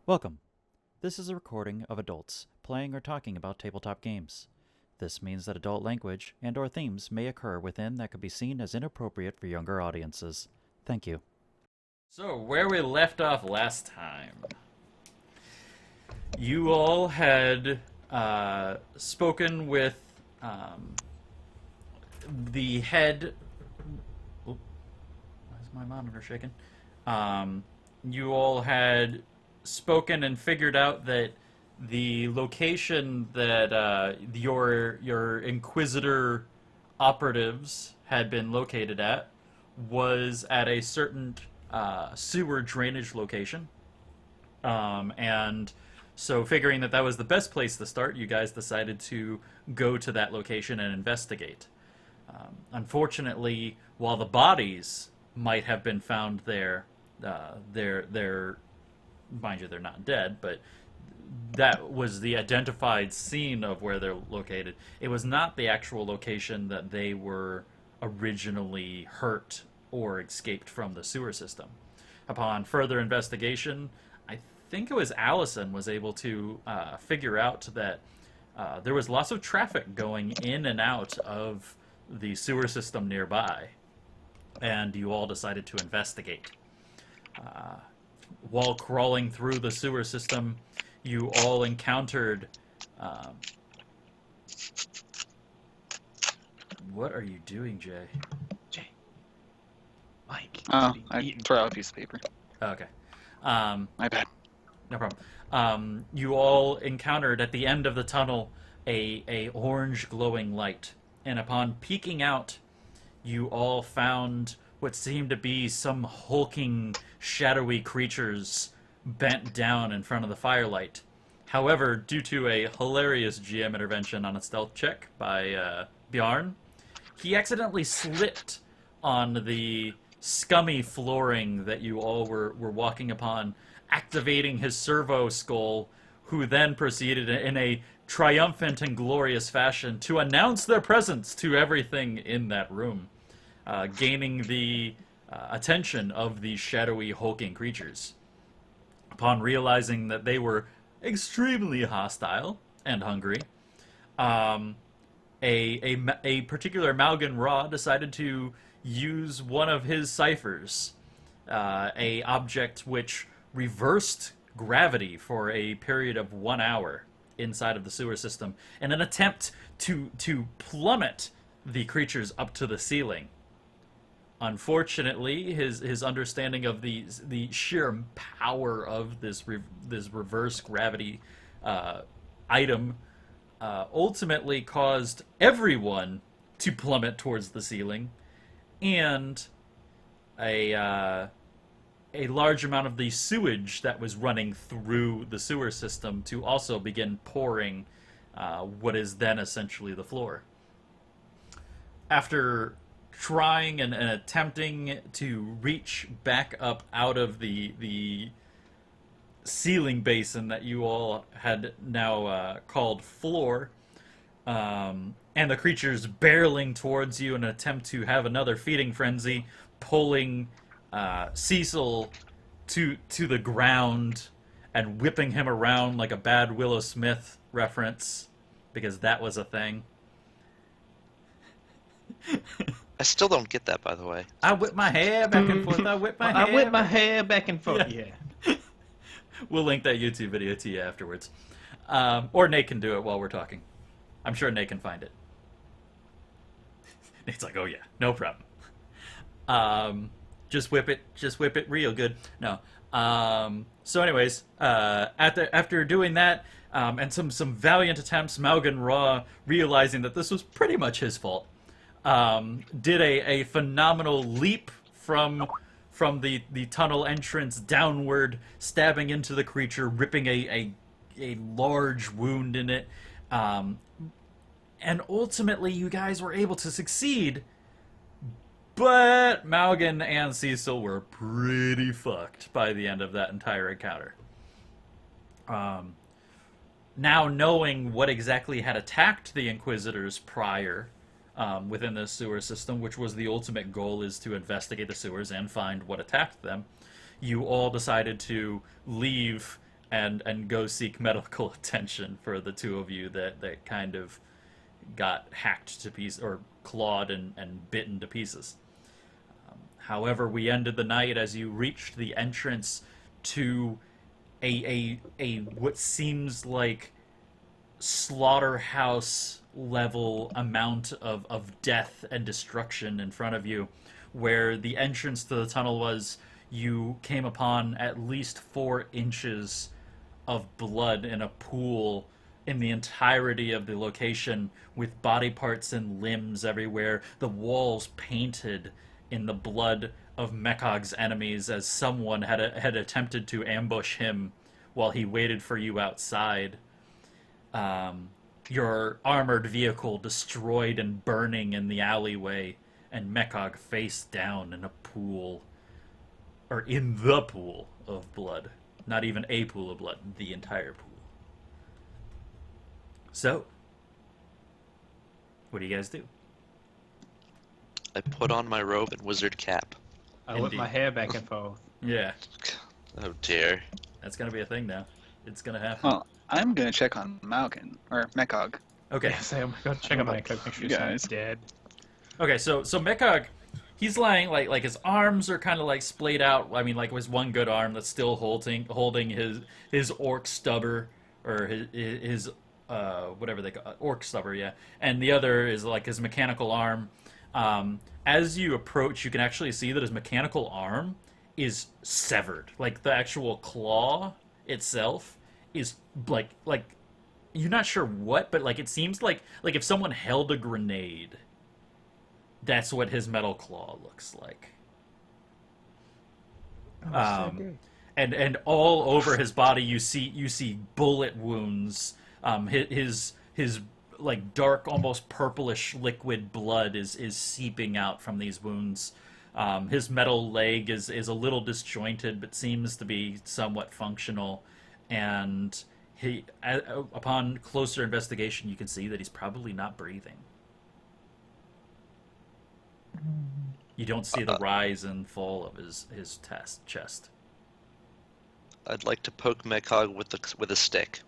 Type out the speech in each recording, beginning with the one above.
Welcome. This is a recording of adults playing or talking about tabletop games. This means that adult language and/or themes may occur within that could be seen as inappropriate for younger audiences. Thank you. So, where we left off last time, you all had spoken with the head. Why is my monitor shaking? You all had spoken and figured out that the location that your Inquisitor operatives had been located at was at a certain sewer drainage location. And so figuring that that was the best place to start, you guys decided to go to that location and investigate. Unfortunately, while the bodies might have been found there, they're mind you, they're not dead, but that was the identified scene of where they're located. It was not the actual location that they were originally hurt or escaped from the sewer system. Upon further investigation, I think it was Alyson was able to figure out that there was lots of traffic going in and out of the sewer system nearby, and you all decided to investigate. While crawling through the sewer system, you all encountered... What are you doing, Jay? Jay. Mike. Oh, I throw out a piece of paper. Okay. My bad. No problem. You all encountered at the end of the tunnel a orange glowing light, and upon peeking out, you all found what seemed to be some hulking, shadowy creatures bent down in front of the firelight. However, due to a hilarious GM intervention on a stealth check by Bjarn, he accidentally slipped on the scummy flooring that you all were walking upon, activating his servo skull, who then proceeded in a triumphant and glorious fashion to announce their presence to everything in that room, gaining the attention of these shadowy, hulking creatures. Upon realizing that they were extremely hostile and hungry, a particular Maugan Raw decided to use one of his ciphers, a object which reversed gravity for a period of 1 hour inside of the sewer system, in an attempt to plummet the creatures up to the ceiling. Unfortunately, his understanding of the sheer power of this reverse gravity item ultimately caused everyone to plummet towards the ceiling, and a large amount of the sewage that was running through the sewer system to also begin pouring what is then essentially the floor. After trying and attempting to reach back up out of the ceiling basin that you all had now called floor, and the creatures barreling towards you in an attempt to have another feeding frenzy, pulling Cecil to the ground and whipping him around like a bad Willow Smith reference, because that was a thing. I still don't get that, by the way. I whip my hair back and forth. I whip my hair back and forth. Yeah. We'll link that YouTube video to you afterwards. Or Nate can do it while we're talking. I'm sure Nate can find it. Nate's like, oh yeah, no problem. Just whip it real good. No. So anyways, after doing that, and some valiant attempts, Maugan Raw, realizing that this was pretty much his fault, did a phenomenal leap from the tunnel entrance downward, stabbing into the creature, ripping a large wound in it, and ultimately you guys were able to succeed, but Maugan and Cecil were pretty fucked by the end of that entire encounter. Now knowing what exactly had attacked the Inquisitors prior, within the sewer system, which was the ultimate goal, is to investigate the sewers and find what attacked them, you all decided to leave and go seek medical attention for the two of you that kind of got hacked to pieces or clawed and bitten to pieces. However, we ended the night as you reached the entrance to a what seems like slaughterhouse level amount of death and destruction in front of you. Where the entrance to the tunnel was, you came upon at least 4 inches of blood in a pool in the entirety of the location, with body parts and limbs everywhere, the walls painted in the blood of Mekog's enemies as someone had attempted to ambush him while he waited for you outside. Your armored vehicle destroyed and burning in the alleyway, and Mekog face down in a pool, or in the pool of blood. Not even a pool of blood, the entire pool. So, what do you guys do? I put on my robe and wizard cap. I whip Indeed. my hair back and forth. Yeah, Oh dear. that's gonna be a thing now. It's gonna happen. Well, I'm gonna check on Maugan or Mekog. Okay. Yeah, say, oh my god, check out my cook, make sure You he's guys. not dead. Okay, so Mekog, he's lying like his arms are kind of like splayed out. I mean, like his one good arm that's still holding his orc stubber, or his whatever they call orc stubber, yeah. And the other is like his mechanical arm. As you approach, you can actually see that his mechanical arm is severed. Like the actual claw itself is like you're not sure what, but like it seems like if someone held a grenade. That's what his metal claw looks like. And all over his body you see bullet wounds. His like dark, almost purplish liquid blood is seeping out from these wounds. His metal leg is a little disjointed, but seems to be somewhat functional. And upon closer investigation, you can see that he's probably not breathing. You don't see the rise and fall of his chest. I'd like to poke Mekog with a stick.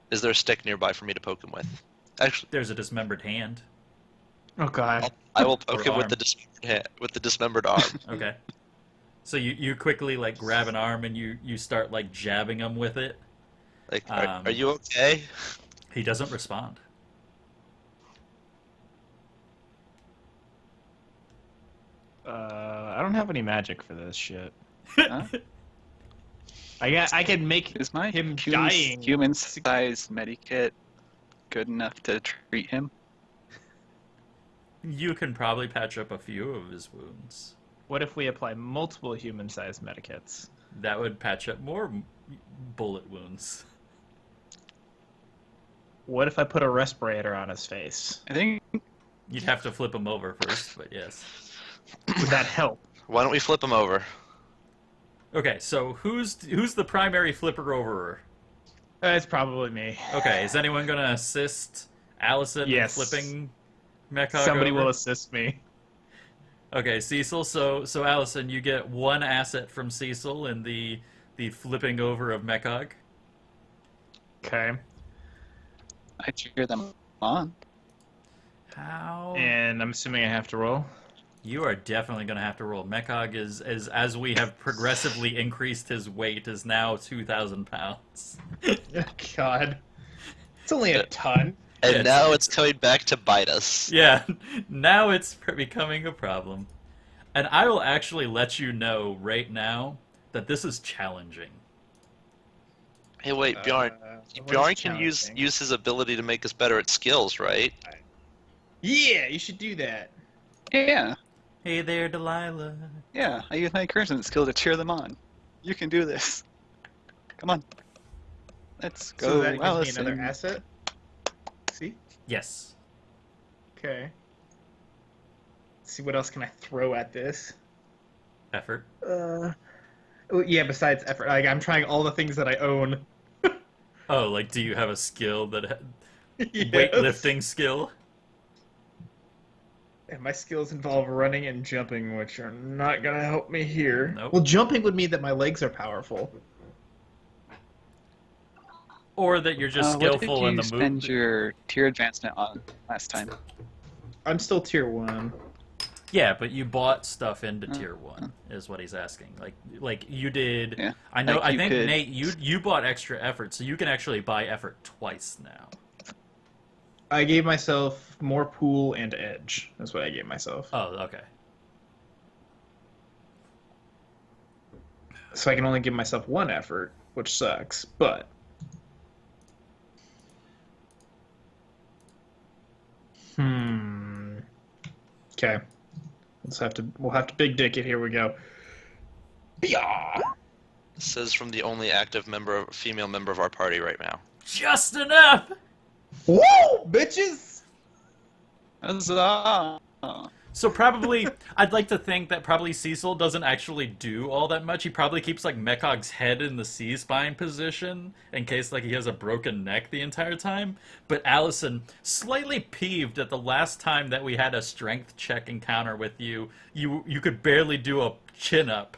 Is there a stick nearby for me to poke him with? Actually, There's a dismembered hand. Oh god. I will poke Or him with arm. the dismembered hand, with the dismembered arm. Okay. So you quickly like grab an arm and you start like jabbing him with it. Like, Um, are you okay? He doesn't respond. I don't have any magic for this shit. Huh? I can make Is my him dying. human-sized medikit good enough to treat him? You can probably patch up a few of his wounds. What if we apply multiple human-sized medikits? That would patch up more bullet wounds. What if I put a respirator on his face? I think You'd have to flip him over first, but yes. Would that help? Why don't we flip him over? Okay, so who's the primary flipper overer? It's probably me. Okay, is anyone gonna assist Alyson Yes. in flipping Mekog Somebody over? will assist me. Okay, Cecil. So Alyson, you get 1 asset from Cecil in the flipping over of Mekog. Okay. I cheer them on. How? And I'm assuming I have to roll. You are definitely going to have to roll. Mekog is as we have progressively increased his weight, is now 2,000 pounds. God. It's only a ton. And Yeah, now it's coming back to bite us. Yeah, now it's becoming a problem. And I will actually let you know right now that this is challenging. Hey, wait, Bjarn. What Bjarn is can use challenging? his ability to make us better at skills, right? Yeah, you should do that. Yeah, Hey there, Delilah. yeah. I use my encouragement skill to cheer them on. You can do this. Come on. Let's go, So that gives me Alyson. another asset. See? Yes. Okay. Let's see, what else can I throw at this? Effort. Oh, yeah, besides effort. Like, I'm trying all the things that I own. Oh, like, do you have a skill that Yes. weightlifting skill? And my skills involve running and jumping, which are not gonna help me here. Nope. Well, jumping would mean that my legs are powerful. or that you're just What skillful did in you the spend move. your tier advancement on last time? I'm still tier 1. Yeah, but you bought stuff into Oh, tier 1 is what he's asking. Like you did. Yeah. I know. Like I you think could- Nate, you bought extra effort, so you can actually buy effort twice now. I gave myself more pool and edge. That's what I gave myself. Oh, okay. So I can only give myself 1 effort, which sucks. But okay. We'll have to big dick it. Here we go. Yeah. This says from the only active female member of our party right now. Just enough. Woo, bitches! Huzzah! So probably, I'd like to think that probably Cecil doesn't actually do all that much. He probably keeps like Mechog's head in the C-spine position in case like he has a broken neck the entire time. But Alyson, slightly peeved at the last time that we had a strength check encounter with you, you could barely do a chin up.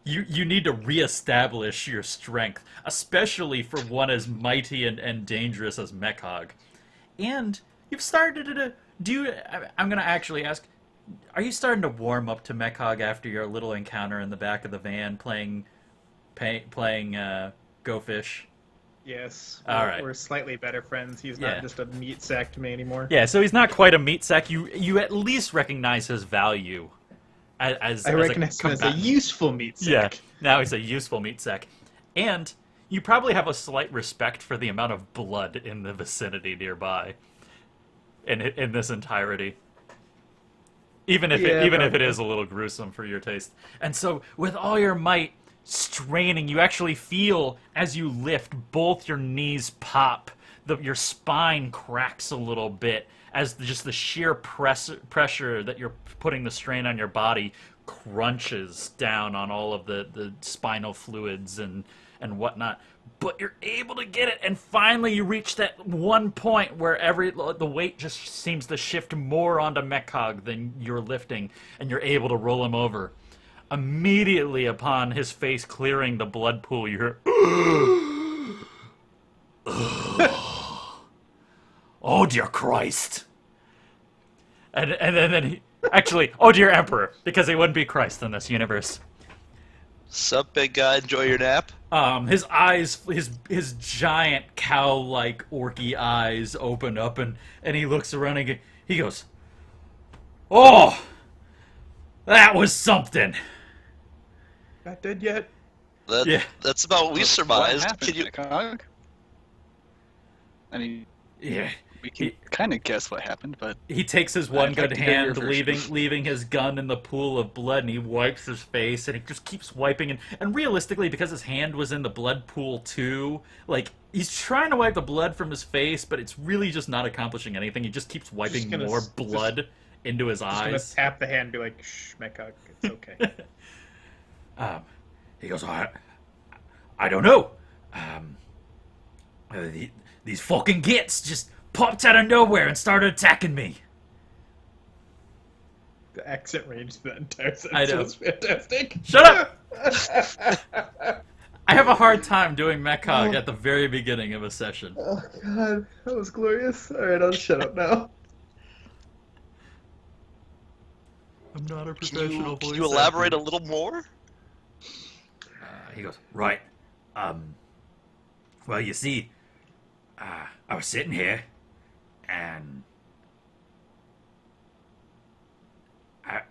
You need to reestablish your strength, especially for one as mighty and dangerous as Mechog. And you've started to I'm going to actually ask, are you starting to warm up to Mechog after your little encounter in the back of the van playing Go Fish? Yes. All right. We're slightly better friends. He's Yeah. not just a meat sack to me anymore. Yeah, so he's not quite a meat sack. You at least recognize his value as I recognize him as a combatant. useful meat Yeah, sack. now he's a useful meat sack. And you probably have a slight respect for the amount of blood in the vicinity nearby in this entirety. Even if Yeah, if it probably. is a little gruesome for your taste. And so with all your might straining, you actually feel as you lift both your knees pop, your spine cracks a little bit as just the sheer pressure that you're putting the strain on your body crunches down on all of the spinal fluids and whatnot. But you're able to get it, and finally you reach that one point where the weight just seems to shift more onto Mechog than you're lifting, and you're able to roll him over. Immediately upon his face clearing the blood pool, you hear, "Oh dear Christ!" And then he actually, "Oh dear Emperor," because he wouldn't be Christ in this universe. Sup, big guy? Enjoy your nap? His eyes, his giant cow-like orky eyes open up, and he looks around and he goes, "Oh, that was something." Not dead yet. Yeah. That's about what we What surmised. happened, Can you? Mechog? I mean, Yeah. we can kind of guess what happened, but He takes his one I'd like good to hear your hand, version. leaving his gun in the pool of blood, and he wipes his face, and he just keeps wiping. And realistically, because his hand was in the blood pool too, like he's trying to wipe the blood from his face, but it's really just not accomplishing anything. He just keeps wiping gonna more s- blood into his Just gonna eyes. tap the hand and be like, "Shh, Mechog, it's okay." He goes, I don't know. These fucking gits just popped out of nowhere and started attacking me. The accent range for that entire sentence I know. was fantastic. Shut up! I have a hard time doing Mechog at the very beginning of a session. Oh god, that was glorious. Alright, I'll shut up now. I'm not a Can you elaborate a little more? He goes, right. Well, you see, I was sitting here, and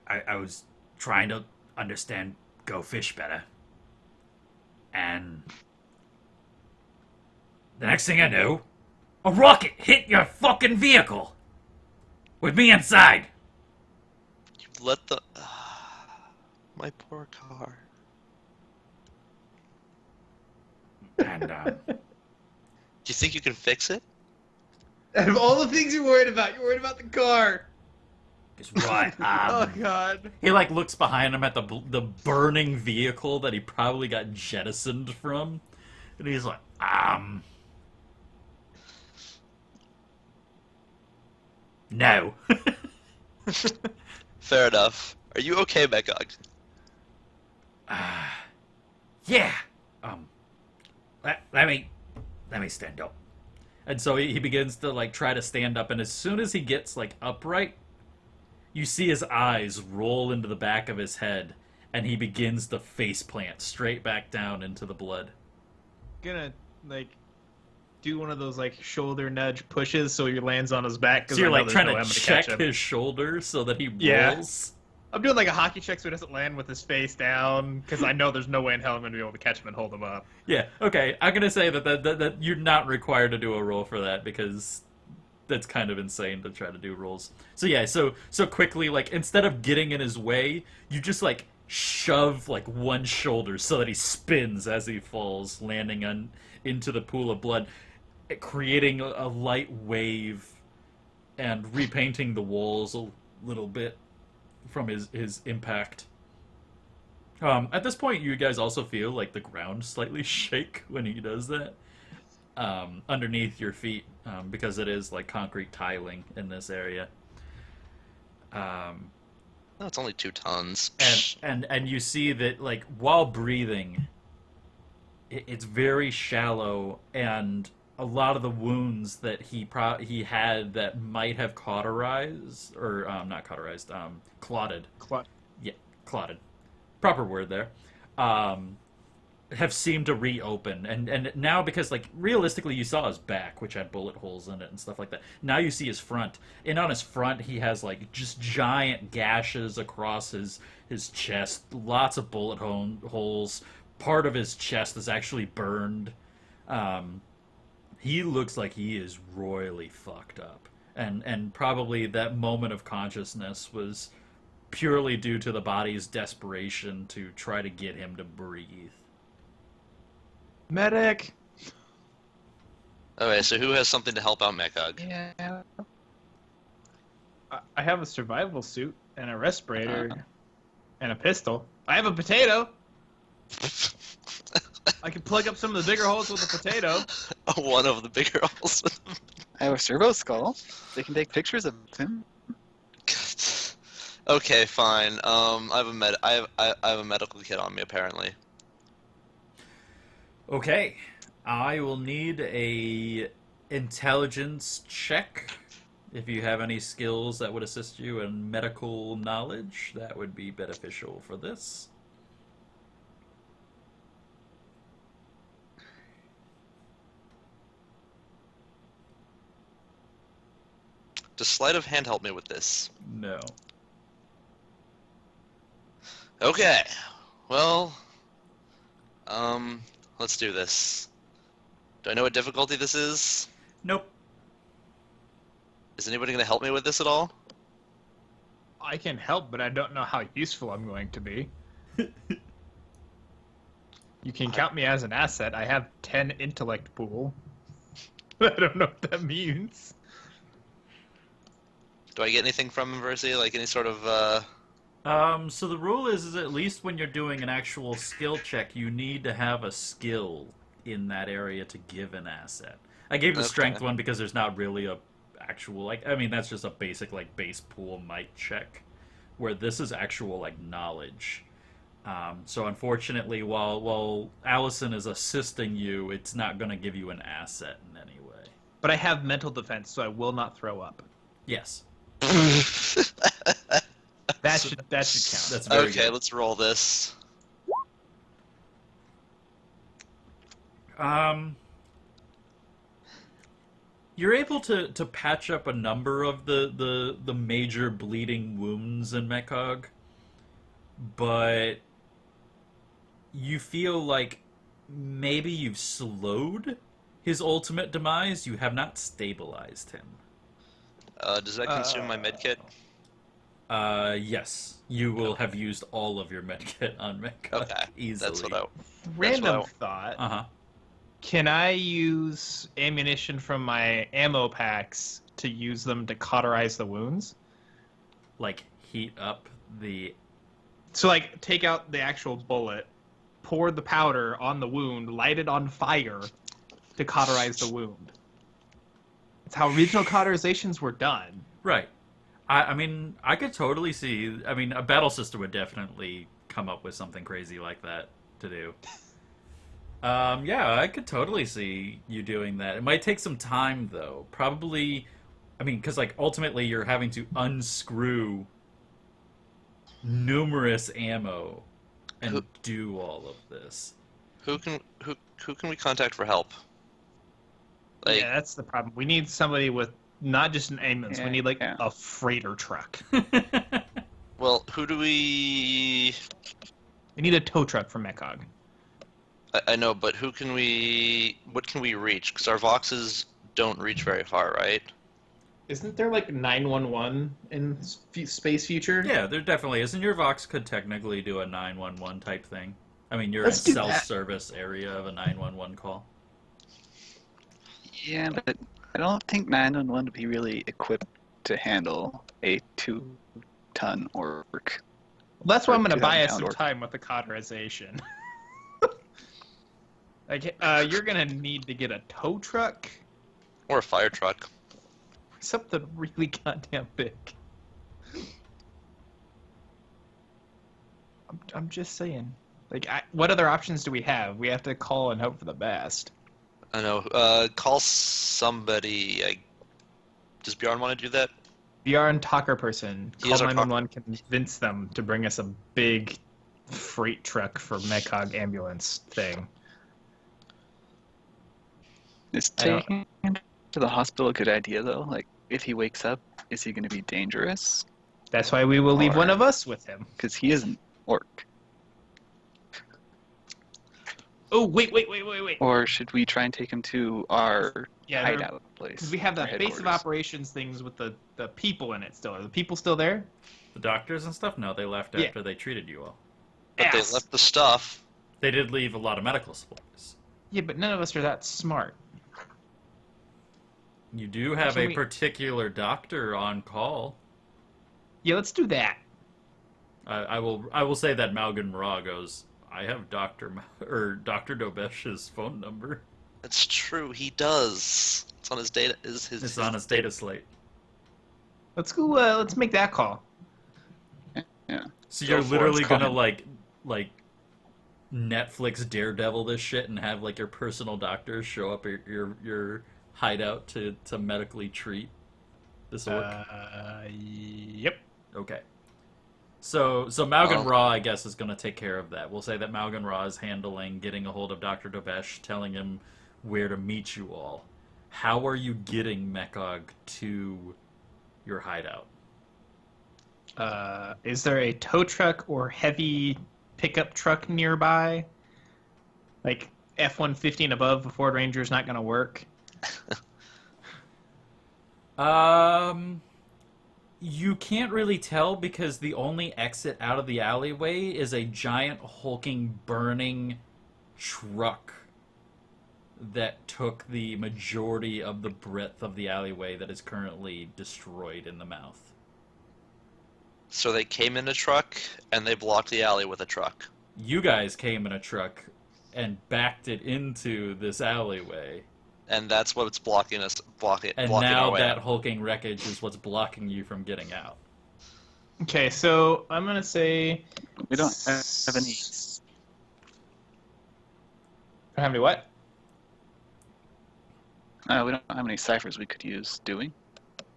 I was trying to understand Go Fish better. And the next thing I knew, a rocket hit your fucking vehicle! With me inside! You let the my poor car. And, Do you think you can fix it? Out of all the things you're worried about the car. it's right, Oh god. he like looks behind him at the burning vehicle that he probably got jettisoned from, and he's like, no. Fair enough. Are you okay, Mechog? Yeah. Let me let me stand up. And so he begins to like try to stand up, and as soon as he gets like upright, you see his eyes roll into the back of his head, and he begins to face plant straight back down into the blood. Gonna like do one of those like shoulder nudge pushes so he lands on his back. So you're like trying to check him. his shoulder so that he Yeah. rolls. I'm doing like a hockey check so he doesn't land with his face down, because I know there's no way in hell I'm gonna be able to catch him and hold him up. Yeah, okay. I'm gonna say that you're not required to do a roll for that, because that's kind of insane to try to do rolls. So yeah, so quickly, like, instead of getting in his way, you just like shove like one shoulder so that he spins as he falls, landing into the pool of blood, creating a light wave and repainting the walls a little bit from his impact. At this point, you guys also feel like the ground slightly shake when he does that underneath your feet, because it is like concrete tiling in this area. Oh, it's only 2 tons. And you see that like while breathing, it's very shallow, and a lot of the wounds that he had that might have cauterized, or not cauterized, clotted. Yeah, clotted. Proper word there. Have seemed to reopen, and now, because like realistically you saw his back, which had bullet holes in it and stuff like that. Now you see his front, and on his front he has like just giant gashes across his chest, lots of bullet holes. Part of his chest is actually burned. He looks like he is royally fucked up, and probably that moment of consciousness was purely due to the body's desperation to try to get him to breathe. Medic! Okay, so who has something to help out Mekog? Yeah. I have a survival suit and a respirator and a pistol. I have a potato! I can plug up some of the bigger holes with a potato. One of the bigger holes. I have a servo skull. They can take pictures of him. Okay, fine. I have a medical kit on me apparently. Okay, I will need a intelligence check. If you have any skills that would assist you in medical knowledge, that would be beneficial for this. Does sleight of hand help me with this? No. Okay. Well, let's do this. Do I know what difficulty this is? Nope. Is anybody going to help me with this at all? I can help, but I don't know how useful I'm going to be. You can count me as an asset. I have 10 intellect pool. I don't know what that means. Do I get anything from him, Versi? Like any sort of, So the rule is at least when you're doing an actual skill check, you need to have a skill in that area to give an asset. I gave the strength one because there's not really a actual, like, I mean, that's just a basic, like, base pool might check, where this is actual, like, knowledge. So unfortunately, while Alyson is assisting you, it's not going to give you an asset in any way. But I have mental defense, so I will not throw up. Yes. That should count. That's very okay, good. let's roll this. You're able to patch up a number of the major bleeding wounds in Mekog, but you feel like maybe you've slowed his ultimate demise. You have not stabilized him. Does that consume my medkit? Yes. You will have used all of your medkit on Mekog Okay, easily. that's what I. Random That's thought. Uh-huh. Can I use ammunition from my ammo packs to use them to cauterize the wounds? Like, heat up the... So, like, take out the actual bullet, pour the powder on the wound, light it on fire to cauterize the wound. It's how original cauterizations were done. Right. I mean, I could totally see... I mean, a battle system would definitely come up with something crazy like that to do. Yeah, I could totally see you doing that. It might take some time, though. Probably, I mean, because, like, ultimately you're having to unscrew numerous ammo Who and do all of this. who can we contact for help? Like, Yeah, that's the problem. We need somebody with not just an ambulance. We need like Yeah. a freighter truck. well, who do we? We need a tow truck for Mekog. I know, but who can we? What can we reach? Because our Voxes don't reach very far, right? Isn't there like 911 in Space Future? Yeah, there definitely is. And your Vox could technically do a 911 type thing. I mean, you're Let's in do that. self-service area of a 911 call. Yeah, but I don't think 911 would be really equipped to handle a 2-ton orc. Well, that's why I'm Or going to buy us 2,000 some orc. time with the cauterization. Like, you're going to need to get a tow truck, Or a fire truck? something really goddamn big. I'm just saying. Like, what other options do we have? We have to call and hope for the best. I know. Call somebody. Does Bjarn want to do that? Bjarn talker person. He Call is our 911, convince them to bring us a big freight truck for Mekog ambulance thing. Is I don't- taking him to the hospital a good idea, though? Like, if he wakes up, is he going to be dangerous? That's why we will leave Or- one of us with him. Because he is an orc. Oh, wait. Or should we try and take him to our Yeah, hideout place? because we have our that base of headquarters? operations things with the people in it still. Are the people still there? The doctors and stuff? No, they left Yeah. after they treated you all. But Ass. they left the stuff. They did leave a lot of medical supplies. Yeah, but none of us are that smart. You do have Can a we- particular doctor on call. Yeah, let's do that. I will say that Maugan Ra goes, I have Dr. Dr. Dobesh's phone number. That's true. He does. It's on his data. It's on his data slate. Let's go. Let's make that call. Yeah. So Go you're for it. literally Let's call gonna him. like Netflix Daredevil this shit and have like your personal doctor show up at your hideout to medically treat this orc. Yep. Okay. So Maugan Well- Ra, I guess, is going to take care of that. We'll say that Maugan Ra is handling getting a hold of Dr. Dobesh, telling him where to meet you all. How are you getting Mekog to your hideout? Is there a tow truck or heavy pickup truck nearby? Like F-150 and above, the Ford Ranger is not going to work. You can't really tell because the only exit out of the alleyway is a giant hulking burning truck that took the majority of the breadth of the alleyway that is currently destroyed in the mouth. So they came in a truck and they blocked the alley with a truck. You guys came in a truck and backed it into this alleyway. And that's what's blocking us, blocking And our now way that out. hulking wreckage is what's blocking you from getting out. Okay, so I'm going to say... We don't have any. Don't have any what? We don't have any ciphers we could use, do we?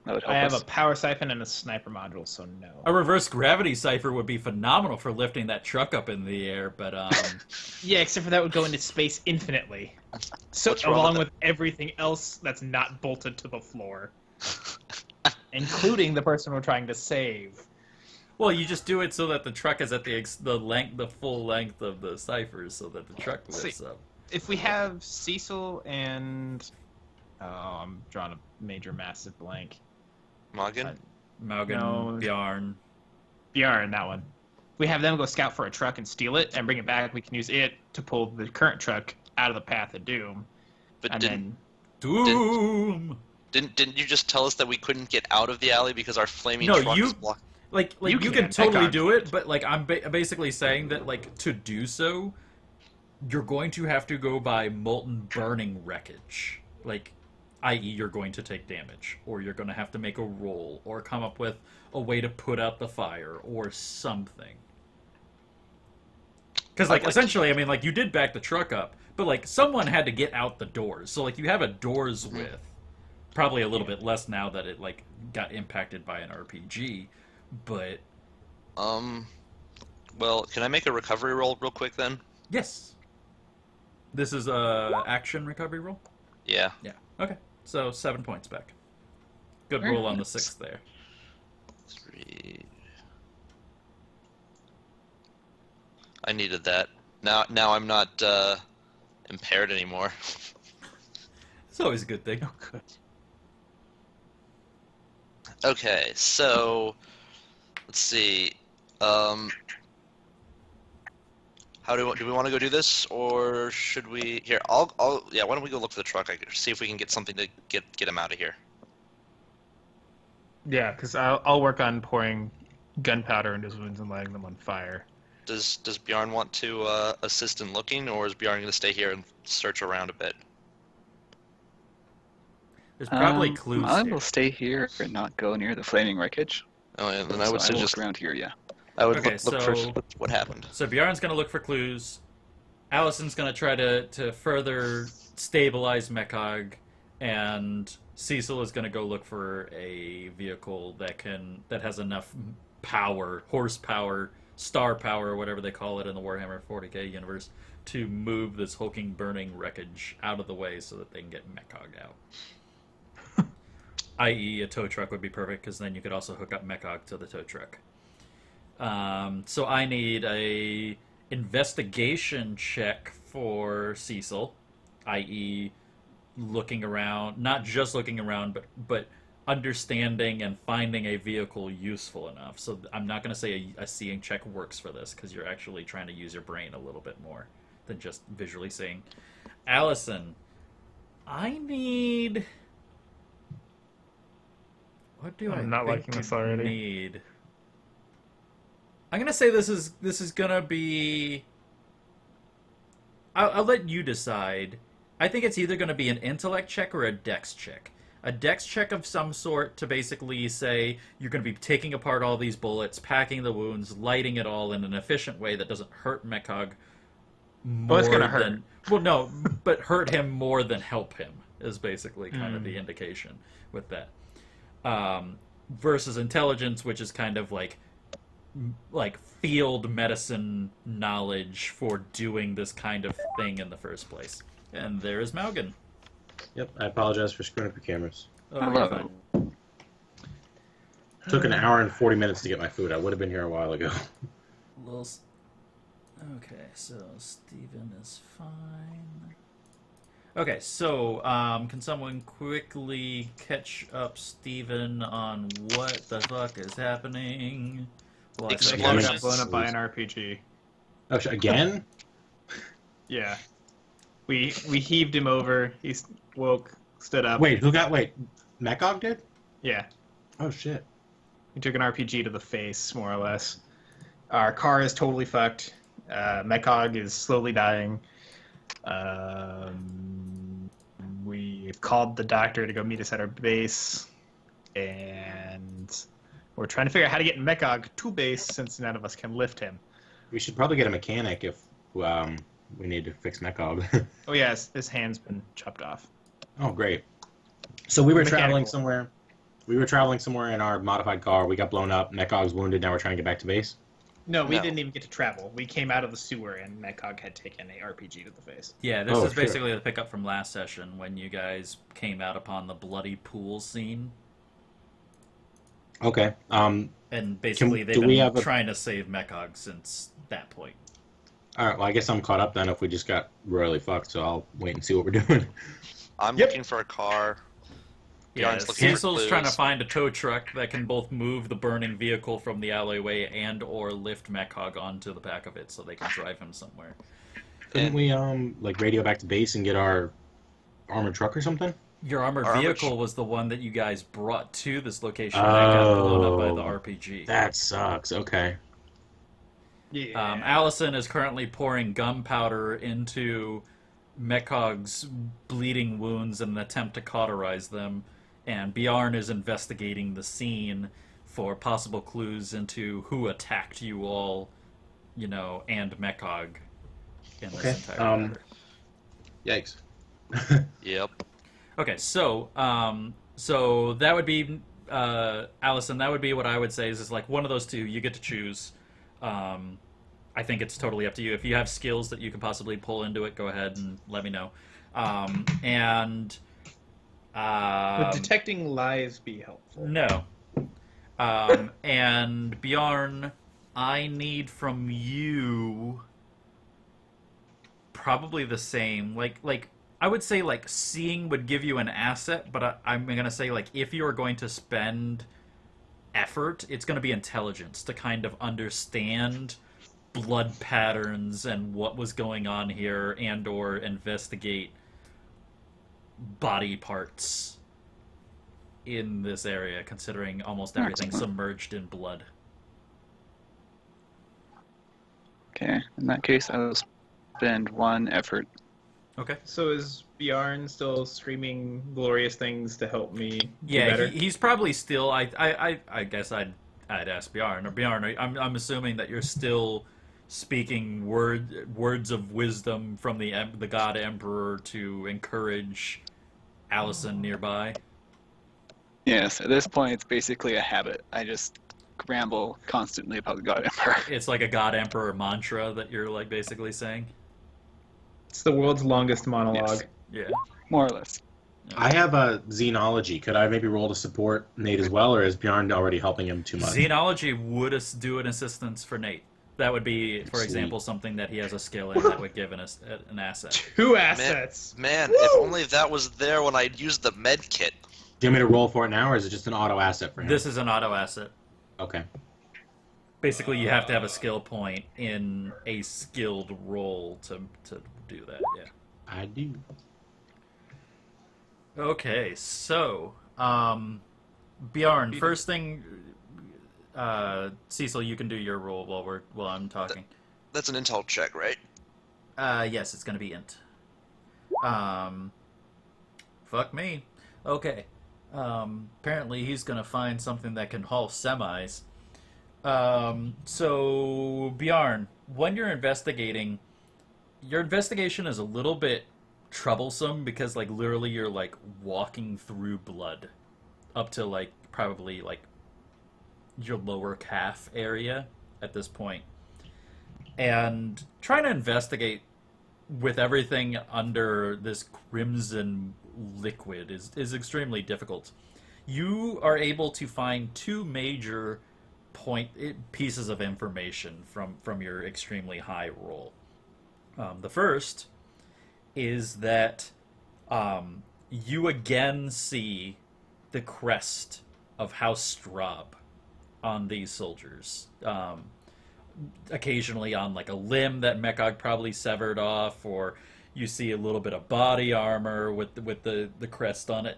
That would help I have us. a power siphon and a sniper module, so no. A reverse gravity cipher would be phenomenal for lifting that truck up in the air, but Yeah, except for that would go into space infinitely. So What's wrong along with with everything else that's not bolted to the floor. Including the person we're trying to save. well, you just do it so that the truck is at the full length of the ciphers, so that the truck lifts See. up. If we have Cecil and... Oh, I'm drawing a major massive blank. Maugan? Maugan, No. Bjarn. Bjarn, that one. We have them go scout for a truck and steal it and bring it back. We can use it to pull the current truck out of the path of doom. But And didn't then... Doom. didn't you just tell us that we couldn't get out of the alley because our flaming No, truck you- is blocked? Like You you can. can totally Mekog do it, but like I'm basically saying that like to do so, you're going to have to go by molten burning wreckage. Like, i.e., you're going to take damage, or you're going to have to make a roll, or come up with a way to put out the fire, or something. Because like I'd like essentially, I mean, like you did back the truck up, but like someone had to get out the doors. So like you have a doors width, probably a little bit less now that it like got impacted by an RPG, but Well, can I make a recovery roll real quick then? yes, this is a action recovery roll. Yeah. Yeah. Okay. So 7 points back. Good Very roll on the nice. 6th there. 3. I needed that. Now I'm not impaired anymore. It's always a good thing. Oh, good. Okay, so let's see. How do we want to go do this, or should we? Here, yeah. Why don't we go look for the truck? I could see if we can get something to get him out of here. Yeah, because I'll work on pouring gunpowder into his wounds and lighting them on fire. Does Bjarn want to assist in looking, or is Bjarn going to stay here and search around a bit? There's probably clues I here. will stay here and not go near the flaming wreckage. Oh, yeah, then So I would I will suggest look around here, yeah. I would Okay, look for so- what happened. So Bjarn's going to look for clues. Allison's going to try to further stabilize Mekog, and Cecil is going to go look for a vehicle that has enough power, horsepower, star power, whatever they call it in the Warhammer 40k universe, to move this hulking, burning wreckage out of the way so that they can get Mekog out. I.e., a tow truck would be perfect, because then you could also hook up Mekog to the tow truck. So I need a investigation check for Cecil, i.e., looking around, not just looking around, but understanding and finding a vehicle useful enough. So I'm not going to say a seeing check works for this, because you're actually trying to use your brain a little bit more than just visually seeing. Alyson, I need... What do I'm I not think liking I this already. need? I'm gonna say this is gonna be. I'll let you decide. I think it's either gonna be an intellect check or a dex check. A dex check of some sort to basically say you're gonna be taking apart all these bullets, packing the wounds, lighting it all in an efficient way that doesn't hurt Mekog more it's gonna hurt. than well, no, but hurt him more than help him is basically kind of the indication with that. Versus intelligence, which is kind of like field medicine knowledge for doing this kind of thing in the first place. And there is Maugan. Yep, I apologize for screwing up your cameras. Oh, you're Hello. fine. Took an hour and 40 minutes to get my food. I would have been here a while ago. Okay, so Steven is fine. Okay, so can someone quickly catch up Steven on what the fuck is happening? Well, I said- Explosion. Got blown up by an RPG. Oh, again? Yeah. We heaved him over. He woke, stood up. Wait, Mekog did? Yeah. Oh, shit. We took an RPG to the face, more or less. Our car is totally fucked. Mekog is slowly dying. We called the doctor to go meet us at our base, and we're trying to figure out how to get Mekog to base since none of us can lift him. We should probably get a mechanic if we need to fix Mekog. Oh yeah, his hand's been chopped off. Oh, great. So we were traveling Mechanical. somewhere. We were traveling somewhere in our modified car. We got blown up. Mekog's wounded. Now we're trying to get back to base. No, we No. didn't even get to travel. We came out of the sewer, and Mekog had taken a RPG to the face. Yeah, this Oh, is sure. basically the pickup from last session when you guys came out upon the bloody pool scene. Okay. And basically they've do we been have a- trying to save Mekog since that point. All right. Well, I guess I'm caught up then. If we just got royally fucked, so I'll wait and see what we're doing. I'm Yep. looking for a car. Yeah, Bjarn's looking for Cecil's trying to clues. find a tow truck that can both move the burning vehicle from the alleyway and or lift Mekog onto the back of it so they can drive him somewhere. Couldn't And- we radio back to base and get our armored truck or something? Your armored Armored vehicle sh- was the one that you guys brought to this location that got blown up by the Oh, RPG. That sucks. Okay. Yeah. Alyson is currently pouring gunpowder into Mekog's bleeding wounds in an attempt to cauterize them, and Bjarn is investigating the scene for possible clues into who attacked you all, and Mekog in this Okay, entire matter. Yikes. Yep. Okay, so so that would be Alyson. That would be what I would say is like one of those two. You get to choose. I think it's totally up to you. If you have skills that you can possibly pull into it, go ahead and let me know. And Would detecting lies be helpful? no. And Bjarn, I need from you probably the same. Like I would say like seeing would give you an asset, but I'm gonna say like if you are going to spend effort, it's gonna be intelligence to kind of understand blood patterns and what was going on here, and or investigate body parts in this area, considering almost everything Excellent. submerged in blood. Okay, in that case, I will spend 1 effort. Okay. So is Bjarn still screaming glorious things to help me do Yeah, better? he's probably still. I guess I'd ask Bjarn. Or Bjarn, I'm assuming that you're still speaking words of wisdom from the God Emperor to encourage Alyson nearby. Yes, at this point, it's basically a habit. I just ramble constantly about the God Emperor. It's like a God Emperor mantra that you're like basically saying. It's the world's longest monologue. Yeah. More or less. I have a xenology. Could I maybe roll to support Nate as well, or is Bjarn already helping him too much? Xenology would do an assistance for Nate. That would be, for Sweet. example, something that he has a skill in that would give an asset. 2 assets. Man, Woo! if only that was there when I used the med kit. Do you want me to roll for it now, or is it just an auto asset for him? This is an auto asset. Okay. Basically, you have to have a skill point in a skilled role to do that. Yeah. I do. Okay, so Bjarn, first thing, Cecil, you can do your roll while I'm talking. That's an intel check, right? Yes, it's gonna be int. Fuck me. Okay. Apparently he's gonna find something that can haul semis. So Bjarn, when you're investigating, your investigation is a little bit troublesome because like literally you're like walking through blood up to like probably like your lower calf area at this point, and trying to investigate with everything under this crimson liquid is extremely difficult. You are able to find 2 major pieces of information from your extremely high roll. The first is that you again see the crest of House Straub on these soldiers. Occasionally on like a limb that Mekog probably severed off, or you see a little bit of body armor with the crest on it.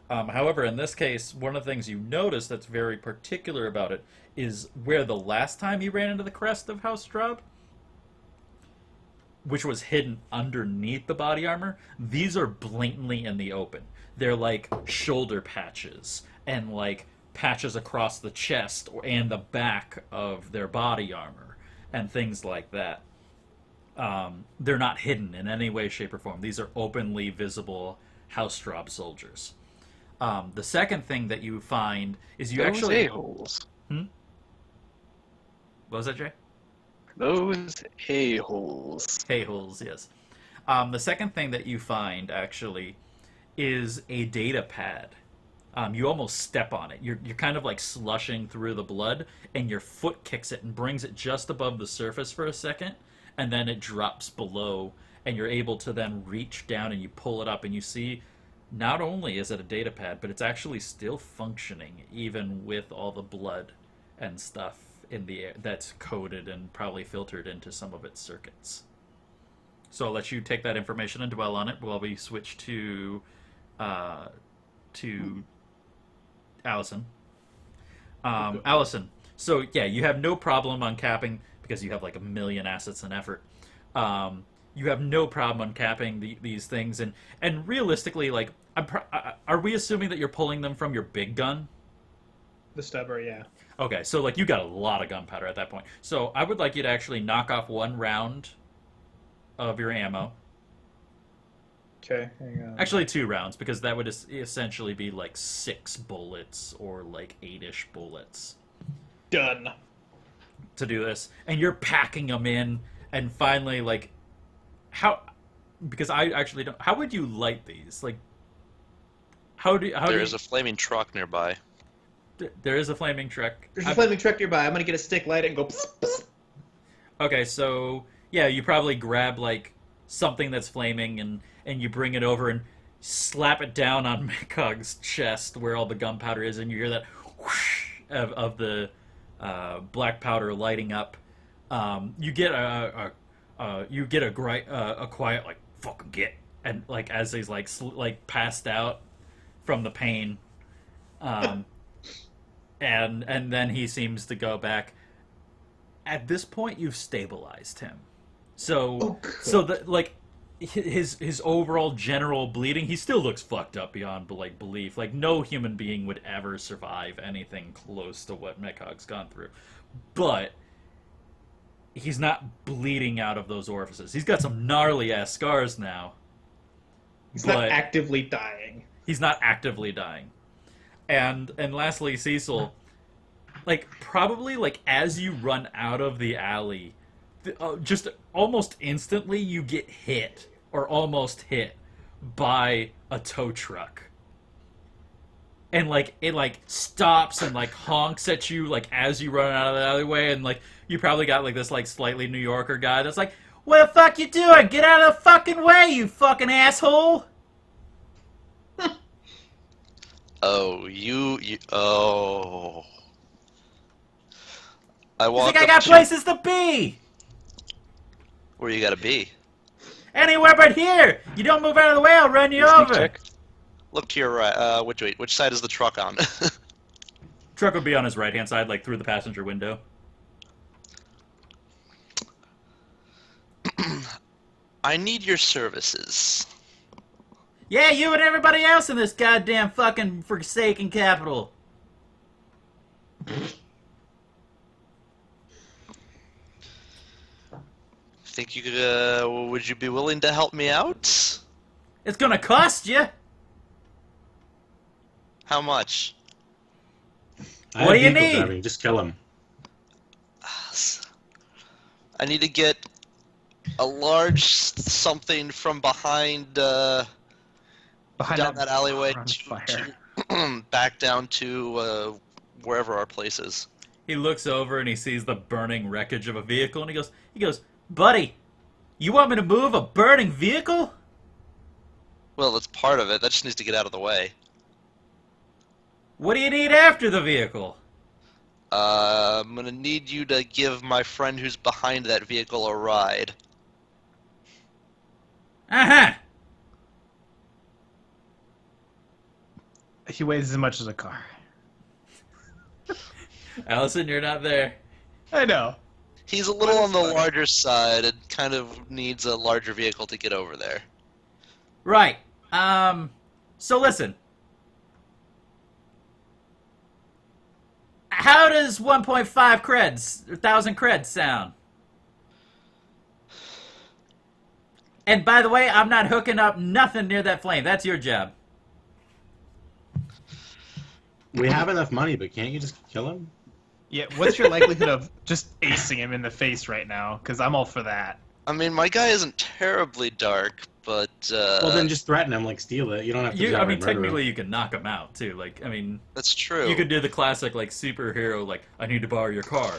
However, in this case, one of the things you notice that's very particular about it is where the last time you ran into the crest of House Straub, which was hidden underneath the body armor, these are blatantly in the open. They're like shoulder patches and like patches across the chest and the back of their body armor and things like that. They're not hidden in any way, shape, or form. These are openly visible House Straub soldiers. The second thing that you find is you Those actually... a-holes. What was that, Jay? Those a-holes. Hay-holes, yes. The second thing that you find, actually, is a data pad. You almost step on it. You're kind of like slushing through the blood, and your foot kicks it and brings it just above the surface for a second, and then it drops below, and you're able to then reach down and you pull it up, and you see not only is it a data pad, but it's actually still functioning, even with all the blood and stuff in the air that's coded and probably filtered into some of its circuits. So I'll let you take that information and dwell on it while we switch to Alyson. Alyson, so yeah, you have no problem uncapping because you have like 1 million assets and effort. You have no problem uncapping these things, and realistically, like, are we assuming that you're pulling them from your big gun? The stubber, yeah. Okay, so like you got a lot of gunpowder at that point. So I would like you to actually knock off 1 round of your ammo. Okay, hang on. Actually, 2 rounds, because that would essentially be like 6 bullets or like 8-ish bullets Done. to do this. And you're packing them in, and finally, like, how? Because I actually don't. How would you light these? Like, There is a flaming truck nearby. There is a flaming truck. There's a flaming truck nearby. I'm gonna get a stick, light it, and go. Pss, pss. Okay, so yeah, you probably grab like something that's flaming and you bring it over and slap it down on Mekog's chest where all the gunpowder is, and you hear that whoosh of the black powder lighting up. You get a quiet like fucking get, and like as he's like passed out from the pain, and then he seems to go back. At this point, you've stabilized him, so that like his overall general bleeding, he still looks fucked up beyond like belief. Like no human being would ever survive anything close to what Mekog's gone through, but he's not bleeding out of those orifices. He's got some gnarly ass scars now. He's not actively dying. He's not actively dying. And lastly, Cecil, like probably like as you run out of the alley, just almost instantly you get hit or almost hit by a tow truck. And like it like stops and like honks at you like as you run out of the alleyway, and like you probably got like this like slightly New Yorker guy that's like, "What the fuck you doing? Get out of the fucking way, you fucking asshole!" Oh, oh. I He's walk like, "I up got to places to be! where you gotta be. Anywhere but here! You don't move out of the way, I'll run you Sneak over!" check. Look to your right. Which side is the truck on? Truck would be on his right-hand side, like through the passenger window. I need your services. Yeah, you and everybody else in this goddamn fucking forsaken capital. Think you could? Would you be willing to help me out? It's gonna cost you. How much? What do you vehicle need? driving, just kill him. I need to get a large something from behind Behind down that alleyway on to fire. back down to wherever our place is. He looks over and he sees the burning wreckage of a vehicle, and he goes, "Buddy, you want me to move a burning vehicle?" Well, that's part of it. That just needs to get out of the way. What do you need after the vehicle? I'm gonna need you to give my friend who's behind that vehicle a ride. Uh-huh. He weighs as much as a car. Alyson, you're not there. I know. He's a little on the funny. larger side and kind of needs a larger vehicle to get over there. Right. So listen. How does 1.5 creds, or 1,000 creds sound? And by the way, I'm not hooking up nothing near that flame. That's your job. We have enough money, but can't you just kill him? Yeah, what's your likelihood of just acing him in the face right now? Because I'm all for that. I mean, my guy isn't terribly dark, but Well, then just threaten him, like steal it. You don't have to. I mean, murder him. technically, you can knock him out too. Like, I mean, that's true. you could do the classic like superhero, like, "I need to borrow your car."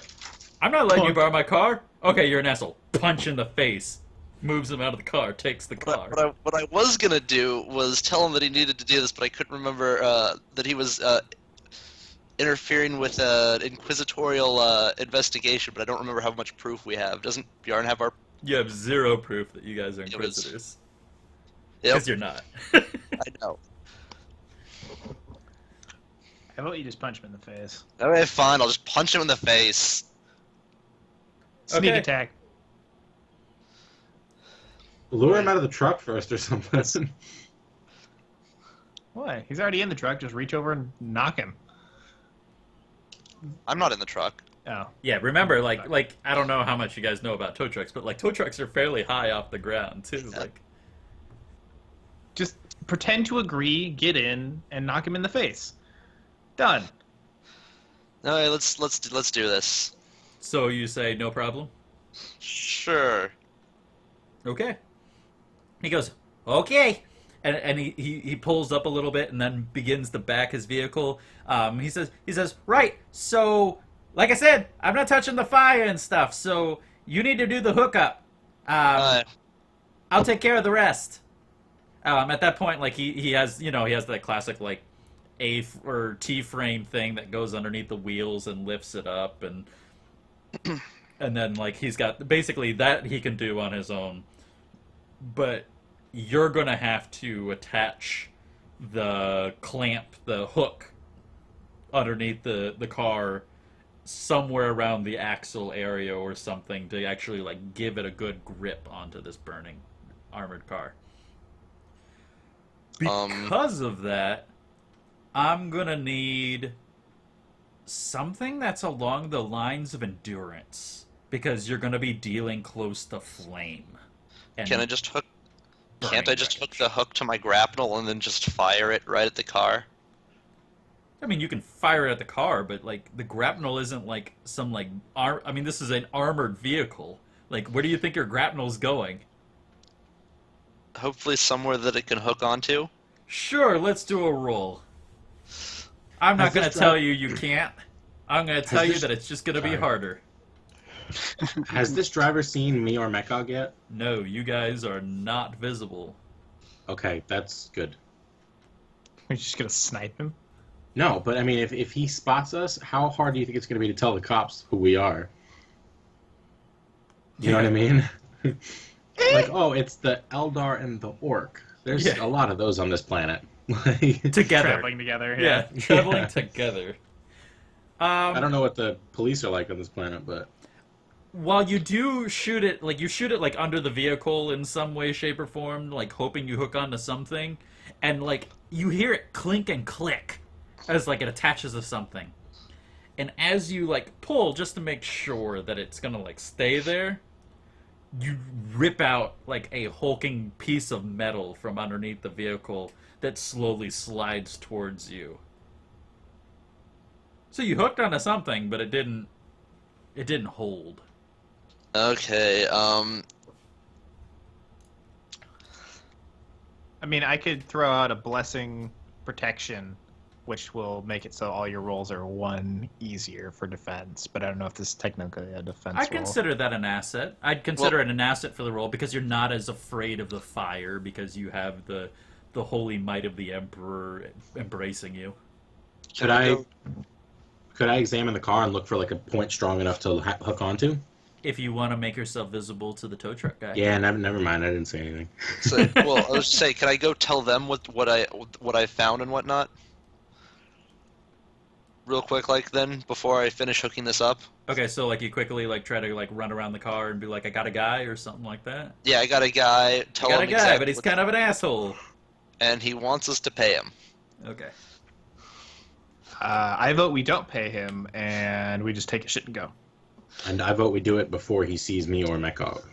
"I'm not letting you borrow my car." "Okay, you're an asshole." Punch in the face. Moves him out of the car. Takes the car. What I was gonna do was tell him that he needed to do this, but I couldn't remember that he was interfering with an inquisitorial investigation. But I don't remember how much proof we have. Doesn't Bjarn have our? You have zero proof that you guys are It was- inquisitors. Yep, Because you're not. I know. How about you just punch him in the face? Okay, fine. I'll just punch him in the face. Sneak Okay. attack. Lure him out of the truck first or something. Why? He's already in the truck. Just reach over and knock him. I'm not in the truck. Oh. Yeah, remember, like I don't know how much you guys know about tow trucks, but like tow trucks are fairly high off the ground too. Yeah. Like, Just pretend to agree, get in, and knock him in the face. Done. All right, let's do this. So you say no problem? Sure. Okay. He goes, okay. And he pulls up a little bit and then begins to back his vehicle. He says, right, so, like I said, I'm not touching the fire and stuff, so you need to do the hookup. I'll take care of the rest. At that point, like, he has that classic, like, or T-frame thing that goes underneath the wheels and lifts it up, and then, like, he's got, basically, that he can do on his own. But you're going to have to attach the clamp, the hook, underneath the car somewhere around the axle area or something to actually, like, give it a good grip onto this burning armored car. Because of that, I'm going to need something that's along the lines of endurance, because you're going to be dealing close to flame. Can't I just hook the hook to my grapnel and then just fire it right at the car? I mean, you can fire it at the car, but, like, the grapnel isn't, like, some, like, I mean, this is an armored vehicle. Like, where do you think your grapnel's going? Hopefully somewhere that it can hook onto. Sure, let's do a roll. I'm not going to tell you you can't. I'm going to tell you that it's just going to be harder. Has this driver seen me or Mechog yet? No, you guys are not visible. Okay, that's good. We're just gonna snipe him. No, but I mean, if he spots us, how hard do you think it's going to be to tell the cops who we are? You know what I mean? Like, oh, it's the Eldar and the Orc. There's a lot of those on this planet. Together. Traveling together. Yeah, traveling together. I don't know what the police are like on this planet, but... While you do shoot it, like, you shoot it, like, under the vehicle in some way, shape, or form, like, hoping you hook onto something, and, like, you hear it clink and click as, like, it attaches to something. And as you, like, pull, just to make sure that it's gonna, like, stay there, you rip out, like, a hulking piece of metal from underneath the vehicle that slowly slides towards you. So you hooked onto something, but it didn't hold. Okay, I mean, I could throw out a blessing protection, which will make it so all your rolls are one easier for defense, but I don't know if this is technically a defense I roll. consider that an asset. I'd consider it an asset for the roll because you're not as afraid of the fire because you have the holy might of the Emperor embracing you. Could I examine the car and look for, like, a point strong enough to hook onto? If you want to make yourself visible to the tow truck guy. Yeah, never mind. I didn't say anything. So, well, I was just saying, can I go tell them what I found and whatnot? Real quick, like, then, before I finish hooking this up? Okay, so, like, you quickly, like, try to, like, run around the car and be like, I got a guy or something like that? Yeah, I got a guy. Tell him exactly but he's kind of an asshole. And he wants us to pay him. Okay. I vote we don't pay him, and we just take his shit and go. And I vote we do it before he sees me or Mechog.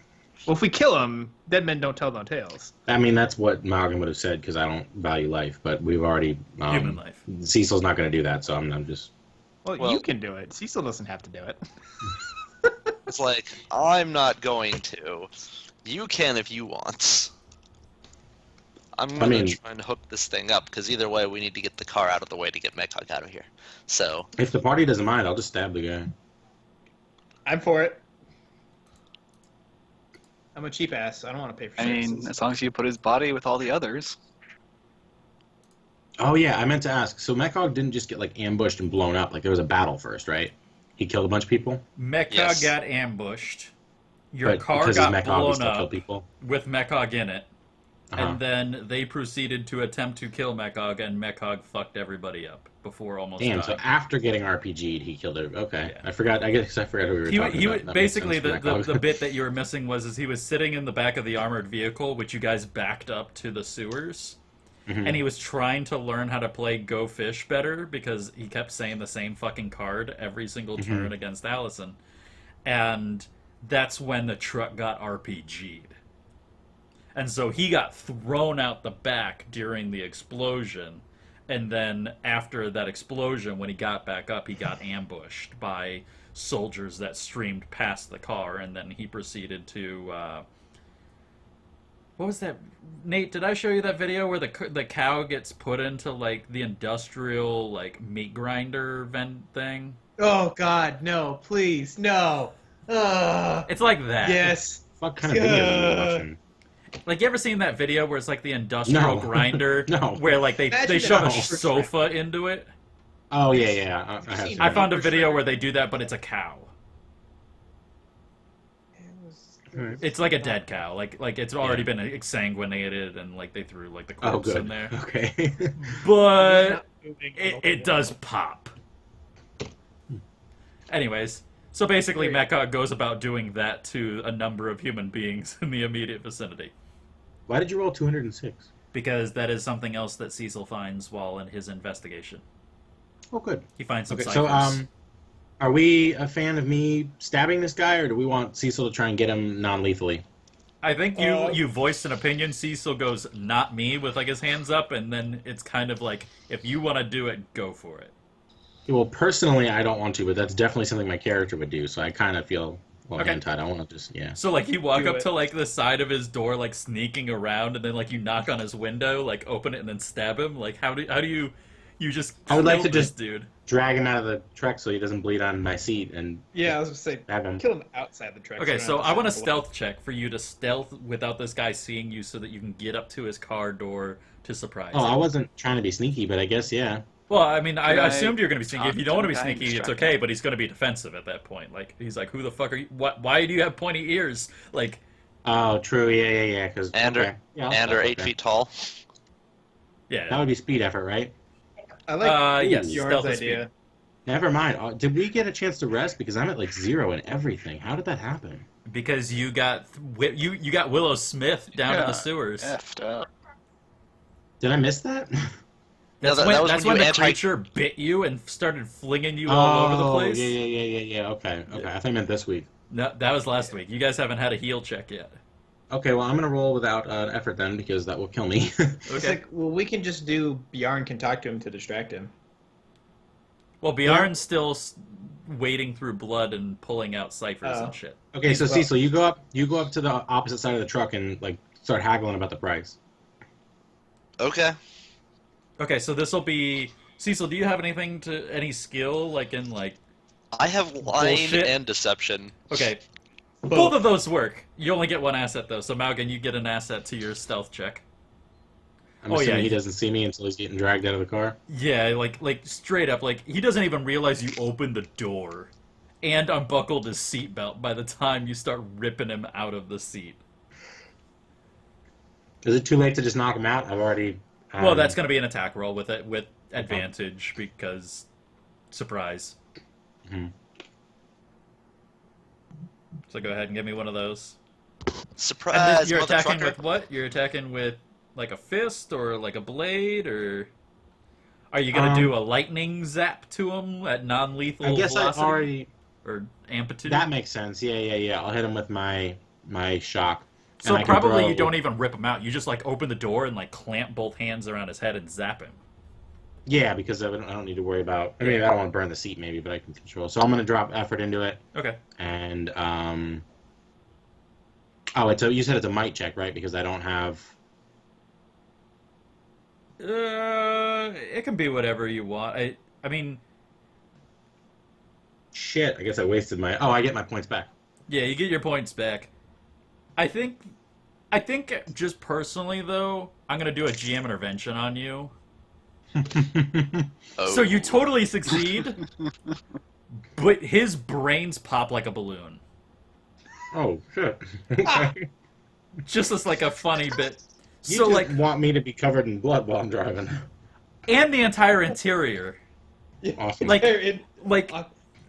Well, if we kill him, dead men don't tell no tales. I mean, that's what Maugan would have said, because I don't value life, but we've already... Human life. Cecil's not going to do that, so I'm just... Well, you can do it. Cecil doesn't have to do it. It's like, I'm not going to. You can if you want. I'm going to try and hook this thing up, because either way, we need to get the car out of the way to get Mechog out of here. So... If the party doesn't mind, I'll just stab the guy. I'm for it. I'm a cheap ass. I don't want to pay for services. I mean, as long as you put his body with all the others. Oh, yeah, I meant to ask. So Mechog didn't just get, like, ambushed and blown up. Like, there was a battle first, right? He killed a bunch of people? Mechog got ambushed. Your car because got his Mechog blown still killed up people? with Mechog in it. Uh-huh. And then they proceeded to attempt to kill Mechog, and Mechog fucked everybody up before almost Damn, dying. so after getting RPG'd, he killed her. Okay. Yeah. I forgot. I guess I forgot who we were talking about. That basically, makes sense for the Mechog. bit that you were missing was he was sitting in the back of the armored vehicle, which you guys backed up to the sewers. Mhm. And he was trying to learn how to play Go Fish better because he kept saying the same fucking card every single turn against Alyson. And that's when the truck got RPG'd. And so he got thrown out the back during the explosion. And then after that explosion, when he got back up, he got ambushed by soldiers that streamed past the car. And then he proceeded to... what was that? Nate, did I show you that video where the cow gets put into, like, the industrial, like, meat grinder vent thing? Oh, God, no, please, no. It's like that. Yes. What kind of video are you watching? Like, you ever seen that video where it's like the industrial No. grinder, No. where like they Imagine shove a that. sofa into it? Oh, yeah. I have seen seen I that. found a video where they do that, but it's a cow. Alright. It's like a dead cow. Like it's already been exsanguinated, and like they threw like the Oh, corpse good. in there. Okay. But it does pop. Anyways, so basically Mecha goes about doing that to a number of human beings in the immediate vicinity. Why did you roll 206? Because that is something else that Cecil finds while in his investigation. Oh, good. He finds some Okay, ciphers. so, are we a fan of me stabbing this guy, or do we want Cecil to try and get him non-lethally? I think you voiced an opinion. Cecil goes, not me, with like his hands up, and then it's kind of like, if you want to do it, go for it. Well, personally, I don't want to, but that's definitely something my character would do, so I kind of feel, Okay. hand-tied. I want to just, yeah. So like you walk Do up it. to like the side of his door, like sneaking around, and then like you knock on his window, like open it and then stab him. Like how do you just I would like killed to this just- dude? Drag him out of the truck so he doesn't bleed on my seat, and Yeah, I was gonna say, stab him. kill him outside the track. Okay, we so don't I have want a to stealth check for you to stealth without this guy seeing you, so that you can get up to his car door to surprise Oh, him. I wasn't trying to be sneaky, but I guess, yeah. Well, I mean, I Could I assumed you were going to be sneaky. If you don't talk want to be to the guy and sneaky, it's distract okay, him? but he's going to be defensive at that point. Like, he's like, who the fuck are you? Why do you have pointy ears? Like, Oh, true, yeah, because... And okay. are Yeah, and are okay. 8 feet tall. That yeah. would be speed effort, right? I like Yes, Bjarn's stealth is idea. speed. Never mind. Did we get a chance to rest? Because I'm at like 0 in everything. How did that happen? Because you got you got Willow Smith down in the Yeah, sewers. Effed up. Did I miss that? That's that when, was that's when when you the creature bit you and started flinging you Oh, all over the place. Yeah. Okay. I think I meant this week. No, that was last week. You guys haven't had a heal check yet. Okay, well, I'm going to roll without effort then, because that will kill me. It's Okay. like, well, we can just do. Bjarn can talk to him to distract him. Well, Bjarn's still wading through blood and pulling out ciphers Oh. and shit. Okay, so Well- Cecil, you go up to the opposite side of the truck and like start haggling about the price. Okay. Okay, so this will be Cecil. Do you have any skill like in like? I have lying Bullshit. and deception. Okay, both of those work. You only get one asset though. So Maugan, you get an asset to your stealth check. I'm Oh, assuming yeah. he doesn't see me until he's getting dragged out of the car. Yeah, like straight up, like he doesn't even realize you opened the door and unbuckled his seatbelt by the time you start ripping him out of the seat. Is it too late to just knock him out? I've already... Well, that's going to be an attack roll with advantage because surprise. Mhm. So go ahead and give me one of those. And Surprise, this, you're attacking motherfucker. with what? You're attacking with like a fist or like a blade, or are you going to do a lightning zap to him at non-lethal I guess velocity I already... or amplitude? That makes sense. Yeah. I'll hit him with my shock. So And I can probably throw- you don't even rip him out. You just like open the door and like clamp both hands around his head and zap him. Yeah, because I don't need to worry about... I mean, I don't want to burn the seat maybe, but I can control. So I'm going to drop effort into it. Okay. And, Oh, you said it's a might check, right? Because I don't have... It can be whatever you want. I mean, Shit, I guess I wasted my... Oh, I get my points back. yeah, you get your points back. I think just personally though, I'm gonna do a GM intervention on you. Oh. So you totally succeed, but his brains pop like a balloon. Oh, shit. Okay. Just as like a funny bit. You So just like, want me to be covered in blood while I'm driving. and the entire interior, Awesome. like, Like,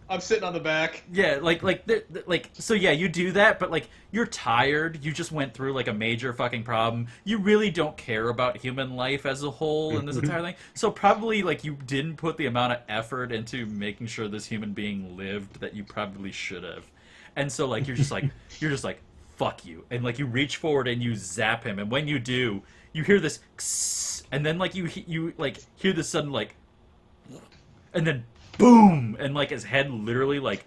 I'm sitting on the back. yeah, like, so yeah, you do that, but like, you're tired. You just went through like a major fucking problem. You really don't care about human life as a whole in this entire thing. So probably like you didn't put the amount of effort into making sure this human being lived that you probably should have. And so like you're just like fuck you. And like you reach forward and you zap him, and when you do, you hear this and then like you like hear this sudden like, and then boom, and like his head literally like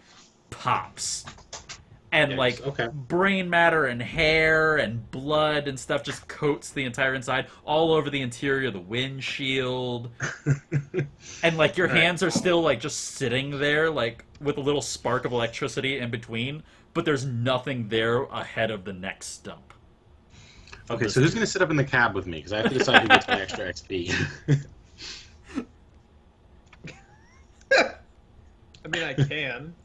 pops. And like brain matter and hair and blood and stuff just coats the entire inside, all over the interior of the windshield. And like your hands are still like just sitting there, like with a little spark of electricity in between, but there's nothing there ahead of the next stump. Okay, so who's gonna sit up in the cab with me? Because I have to decide who gets my extra XP. I mean, I can.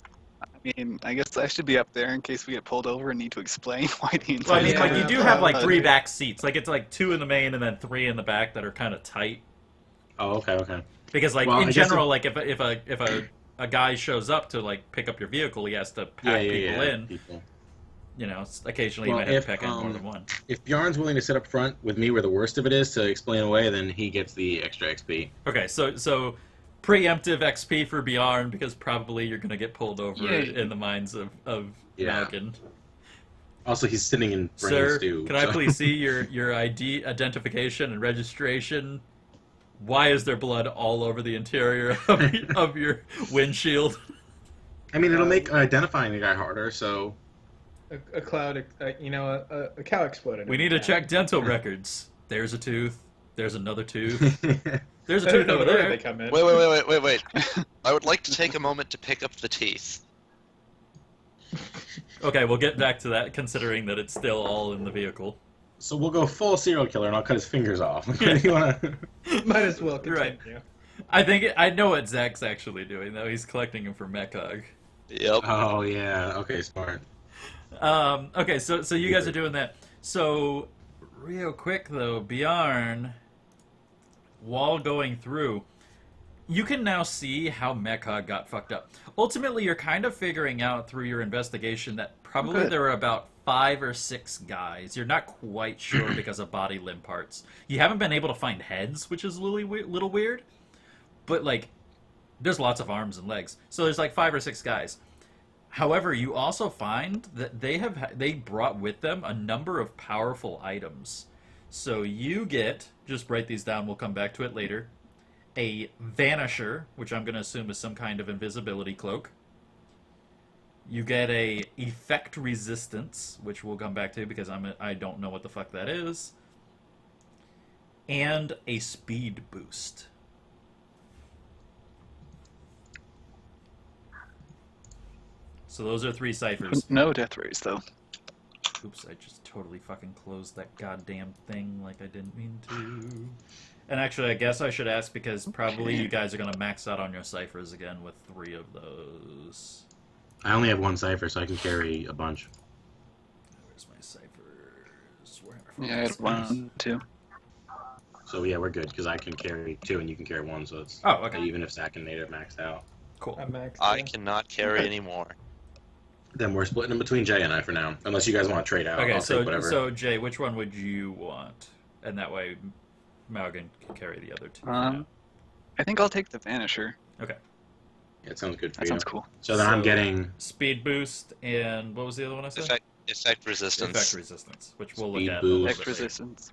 I mean, I guess I should be up there in case we get pulled over and need to explain why the Well, I mean, entire. like you do have like 3 back seats. Like it's like 2 in the main and then 3 in the back that are kind of tight. Oh, okay. Because like Well, in I guess general, like if a guy shows up to like pick up your vehicle, he has to pack people in. People. You know, occasionally you might have to pack in more than one. If Bjarn's willing to sit up front with me where the worst of it is to explain away, then he gets the extra XP. Okay, so preemptive XP for Bjarn, because probably you're going to get pulled over in the minds of Maugan. Also, he's sitting in brain Sir, stew. can I please see your ID, identification, and registration? Why is there blood all over the interior of your windshield? I mean, it'll make identifying the guy harder, so... A cloud, a cow exploded. We need to check dental records. There's a tooth. There's another tooth. There's a I don't tooth know over where there. they come in. Wait. I would like to take a moment to pick up the teeth. Okay, we'll get back to that, considering that it's still all in the vehicle. So we'll go full serial killer, and I'll cut his fingers off. You wanna... Might as well continue. Right. I know what Zach's actually doing, though. He's collecting them for Mechog. Yep. Oh, yeah. Okay, smart. Okay, so you guys are doing that. So, real quick, though, Bjarn, while going through, you can now see how Mechog got fucked up. Ultimately, you're kind of figuring out through your investigation that probably there were about 5 or 6 guys. You're not quite sure because of body limb parts. You haven't been able to find heads, which is a little weird. But, like, there's lots of arms and legs. So there's, like, 5 or 6 guys. However, you also find that they brought with them a number of powerful items. So you get, just write these down, we'll come back to it later, a Vanisher, which I'm going to assume is some kind of invisibility cloak. You get a Effect Resistance, which we'll come back to because I don't know what the fuck that is. And a Speed Boost. So those are 3 ciphers. No death rays, though. Oops, I just totally fucking closed that goddamn thing like I didn't mean to. And actually, I guess I should ask because probably you guys are going to max out on your ciphers again with 3 of those. I only have 1 cipher, so I can carry a bunch. Where's my ciphers? Yeah, I had 1, 2. So yeah, we're good, because I can carry 2 and you can carry 1, so it's... Oh, okay. Even if Zach and Nate are maxed out. Cool. I'm maxed I out. cannot carry anymore. Then we're splitting them between Jay and I for now. Unless you guys want to trade out. Okay, I'll take whatever. so Jay, which one would you want? And that way, Maugan can carry the other 2. I think I'll take the Vanisher. Okay. Yeah, it sounds good for That you. sounds cool. So then I'm getting... Speed Boost and what was the other one I said? Effect resistance. Effect Resistance, which we'll Speed look at. boost. A little Effect bit later. resistance.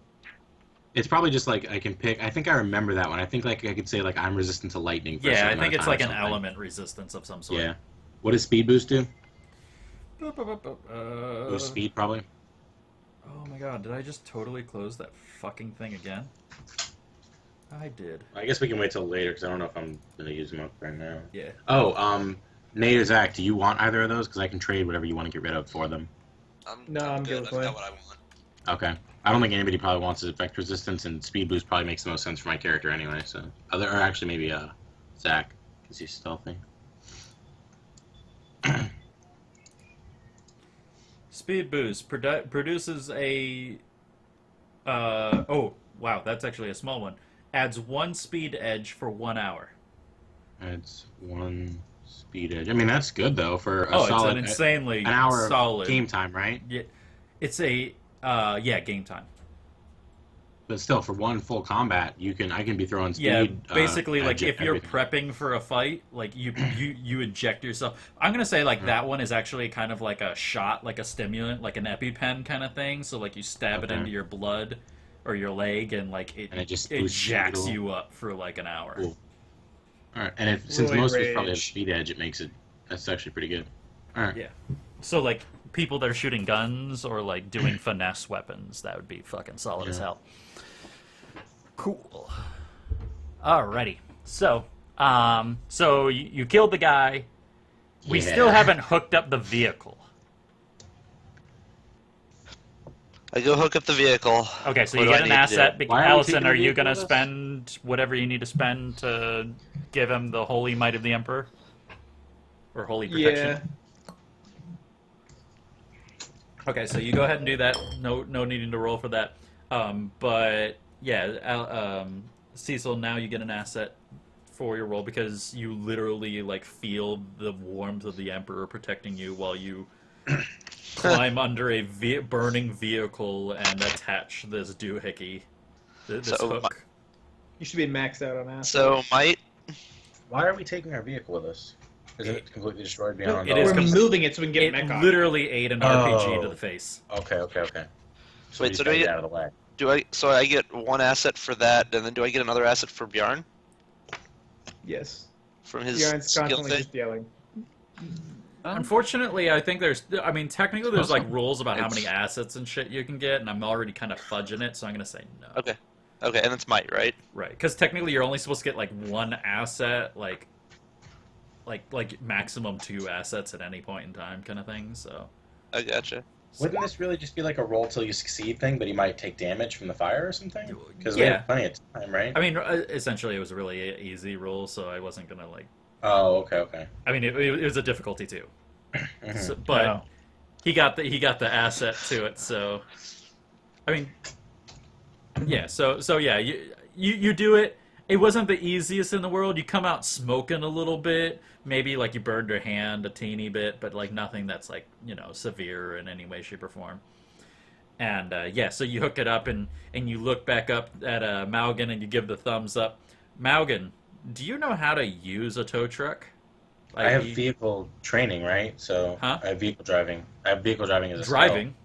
It's probably just like I can pick... I think I remember that one. I think like I could say like I'm resistant to lightning for a Yeah, certain I amount think of it's time like or an something. element resistance of some sort. Yeah. What does speed boost do? Uh, Boost speed, probably. Oh my god, did I just totally close that fucking thing again? I did. I guess we can wait till later, because I don't know if I'm going to use them up right now. Yeah. Oh, Nate or Zach, do you want either of those? Because I can trade whatever you want to get rid of for them. I'm good. good I've with got what I want. Okay. I don't think anybody probably wants effect resistance, and speed boost probably makes the most sense for my character anyway, so... or actually maybe, Zach, because he's stealthy. Speed Boost produces a... oh, wow, that's actually a small one. Adds 1 speed edge for 1 hour. Adds 1 speed edge. I mean, that's good, though, for a Oh, solid... it's an insanely an hour solid... of game time, right? Yeah, it's a... game time. But still, for one full combat, I can be throwing speed. Yeah, basically, like, edge, if you're everything. prepping for a fight, like, you inject yourself. I'm gonna say, like, that one is actually kind of like a shot, like a stimulant, like an EpiPen kind of thing. So, like, you stab it Okay. into your blood or your leg, and, like, And it just it boosts jacks speed. you up for, like, an hour. Cool. All right, and since Roid most of us probably have rage. speed edge, that's actually pretty good. All right. Yeah. So, like, people that are shooting guns or, like, doing finesse weapons, that would be fucking solid as Yeah. hell. Cool. Alrighty. So, you killed the guy. We Yeah. still haven't hooked up the vehicle. I go hook up the vehicle. Okay, so What you do I get an need to asset. do? Why are we Alyson, taking are the you vehicle gonna with us? spend whatever you need to spend to give him the holy might of the Emperor? Or holy protection? Okay, so you go ahead and do that. No needing to roll for that. But yeah, Cecil, now you get an asset for your roll because you literally like feel the warmth of the Emperor protecting you while you climb under a burning vehicle and attach this doohickey, this So, hook. You should be maxed out on that. So might Why are we taking our vehicle with us? Isn't it completely destroyed beyond It all? is We're moving it so we can get It mech on. literally ate an RPG to Oh. the face. Okay. So Wait, we just so do gotta we get get- out of the way. so I get one asset for that, and then do I get another asset for Bjarn Yes. from his Bjarn's skill constantly thing? just yelling. Unfortunately, I think technically there's like Awesome. rules about how It's- many assets and shit you can get, and I'm already kind of fudging it, so I'm gonna say no. Okay, and it's might, right? Right, because technically you're only supposed to get like one asset, like maximum 2 assets at any point in time, kind of thing. So. I gotcha. Wouldn't this really just be like a roll till you succeed thing, but he might take damage from the fire or something? Because we Yeah. have plenty of time, right? I mean, essentially, it was a really easy rule, so I wasn't gonna like. Oh, okay. I mean, it was a difficulty too, Mhm. so, but Oh. he got the asset to it. So, I mean, yeah. So yeah, you do it. It wasn't the easiest in the world. You come out smoking a little bit. Maybe like you burned your hand a teeny bit, but like nothing that's like severe in any way, shape, or form. And yeah, so you hook it up and you look back up at Maugan and you give the thumbs up. Maugan, do you know how to use a tow truck? I have i.e. vehicle training, right? So Huh? I have vehicle driving. I have vehicle driving as a driving.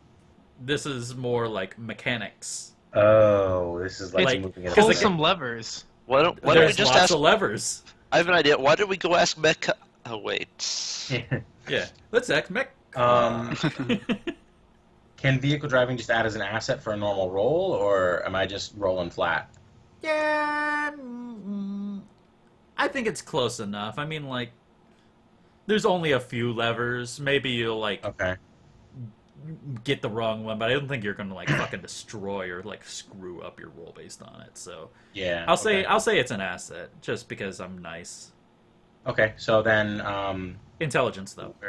This is more like mechanics. skill. Oh, this is like, Like, moving it. Pull Pull like- some levers. Why don't we There's just lots ask? of levers. I have an idea. Why don't we go ask Mecca? Oh wait. Yeah, let's act mech. Can vehicle driving just add as an asset for a normal roll, or am I just rolling flat? Yeah, I think it's close enough. I mean, like, there's only a few levers. Maybe you'll like Okay. get the wrong one, but I don't think you're gonna like fucking destroy or like screw up your roll based on it. So Yeah. I'll say okay. it's an asset just because I'm nice. Okay, so then, Intelligence though. Yeah,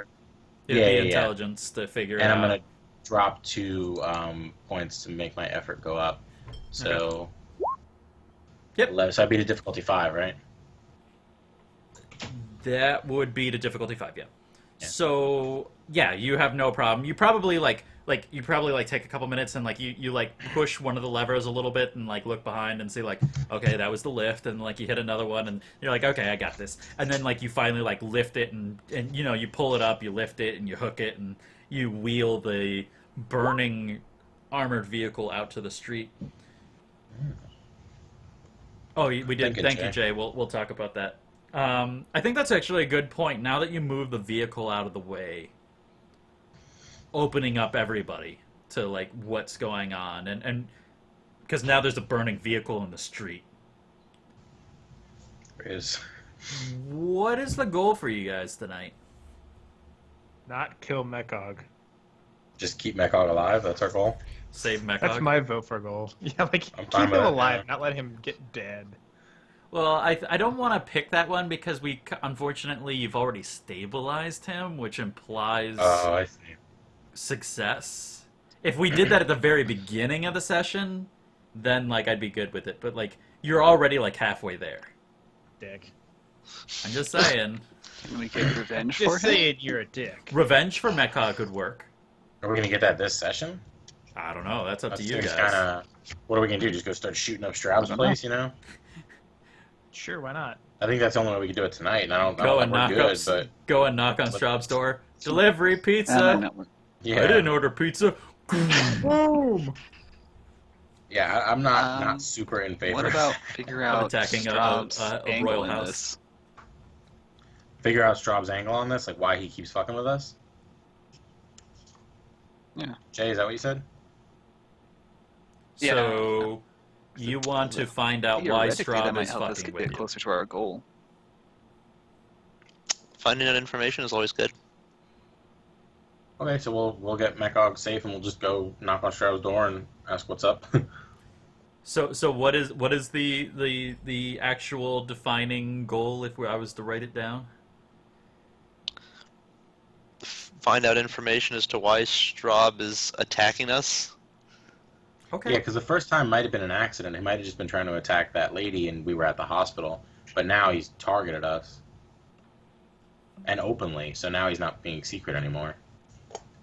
It'd be yeah. intelligence to figure and out. I'm gonna drop 2 points to make my effort go up. So. Yep. 11, so I beat a difficulty 5, right? That would be the difficulty 5, yeah. Yeah. So yeah, you have no problem. You probably take a couple minutes and like you like push one of the levers a little bit and like look behind and see like, okay, that was the lift, and like you hit another one and you're like, okay, I got this. And then like you finally like lift it and you pull it up, you lift it and you hook it and you wheel the burning armored vehicle out to the street. Oh, we did. Thank you, Jay. We'll talk about that. I think that's actually a good point. Now that you move the vehicle out of the way, opening up everybody to like what's going on, and because now there's a burning vehicle in the street. Is What is the goal for you guys tonight? Not kill Mechog. just keep Mechog alive. That's our goal. Save Mechog? That's my vote for goal. Yeah, like I'm keep fine him with that, alive, yeah. not let him get dead. Well, I don't want to pick that one because unfortunately you've already stabilized him, which implies Oh, I see. success. If we did that at the very beginning of the session, then like I'd be good with it. But like you're already like halfway there. Dick. I'm just saying. Can we get revenge for Just him? saying you're a dick. Revenge for Mecha could work. Are we gonna get that this session? I don't know. That's up That to you seems guys. kind of What are we gonna do? Just go start shooting up Straub's place, you know? Sure, why not? I think that's the only way we can do it tonight. And I don't Go know and if we're knock good, up. but Go and knock on Straub's door. Delivery That might pizza. not work. yeah, I didn't order pizza. Boom! yeah, I'm not Um, super in favor. What about figure out attacking a Straub's royal angle in house. this? Figure out Straub's angle on this, like why he keeps fucking with us? Yeah. Jay, is that what you said? Yeah. So you want to find out why Theoretically, that Straub might is help us fucking get with you. closer to our goal. Finding out information is always good. Okay, so we'll get Mechog safe and we'll just go knock on Straub's door and ask what's up. So what is the actual defining goal if I was to write it down? Find out information as to why Straub is attacking us. Okay. Yeah, because the first time might have been an accident. He might have just been trying to attack that lady and we were at the hospital. But now he's targeted us. And openly, so now he's not being secret anymore.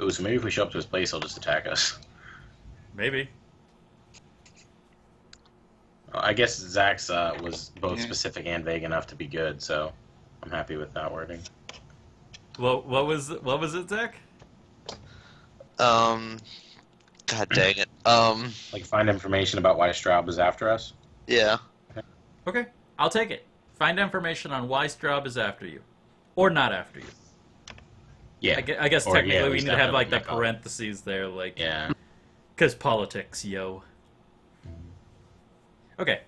Ooh, so maybe if we show up to his place, he'll just attack us. Maybe. I guess Zach's was both Yeah. specific and vague enough to be good, so I'm happy with that wording. Well, what was it, Zach? God dang it. Like, find information about why Straub is after us? Yeah. Okay, I'll take it. Find information on why Straub is after you, or not after you. Yeah. I guess Or, technically yeah, we he's need to have definitely like the Mechog. parentheses there, like Yeah. because politics, yo. Okay,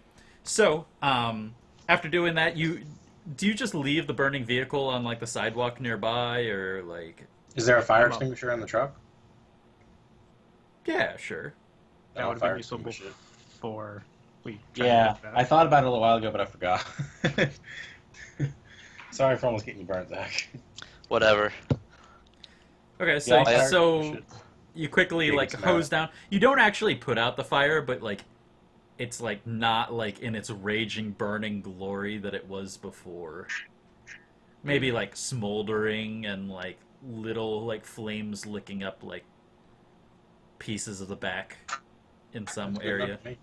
so after doing that, do you just leave the burning vehicle on like the sidewalk nearby, or like? Is there a fire I'm up. extinguisher in the truck? Yeah, sure. That Oh, would have fire been useful extinguisher. before we. tried to Yeah, do that. I thought about it a little while ago, but I forgot. Sorry for almost getting you burnt, Zach. Whatever. Okay, so Yeah, fire so extinguisher. you quickly Big like smell. hose down. You don't actually put out the fire, but like it's like not like in its raging, burning glory that it was before. Maybe like smoldering and like little like flames licking up like pieces of the back in some That's good area. enough for me.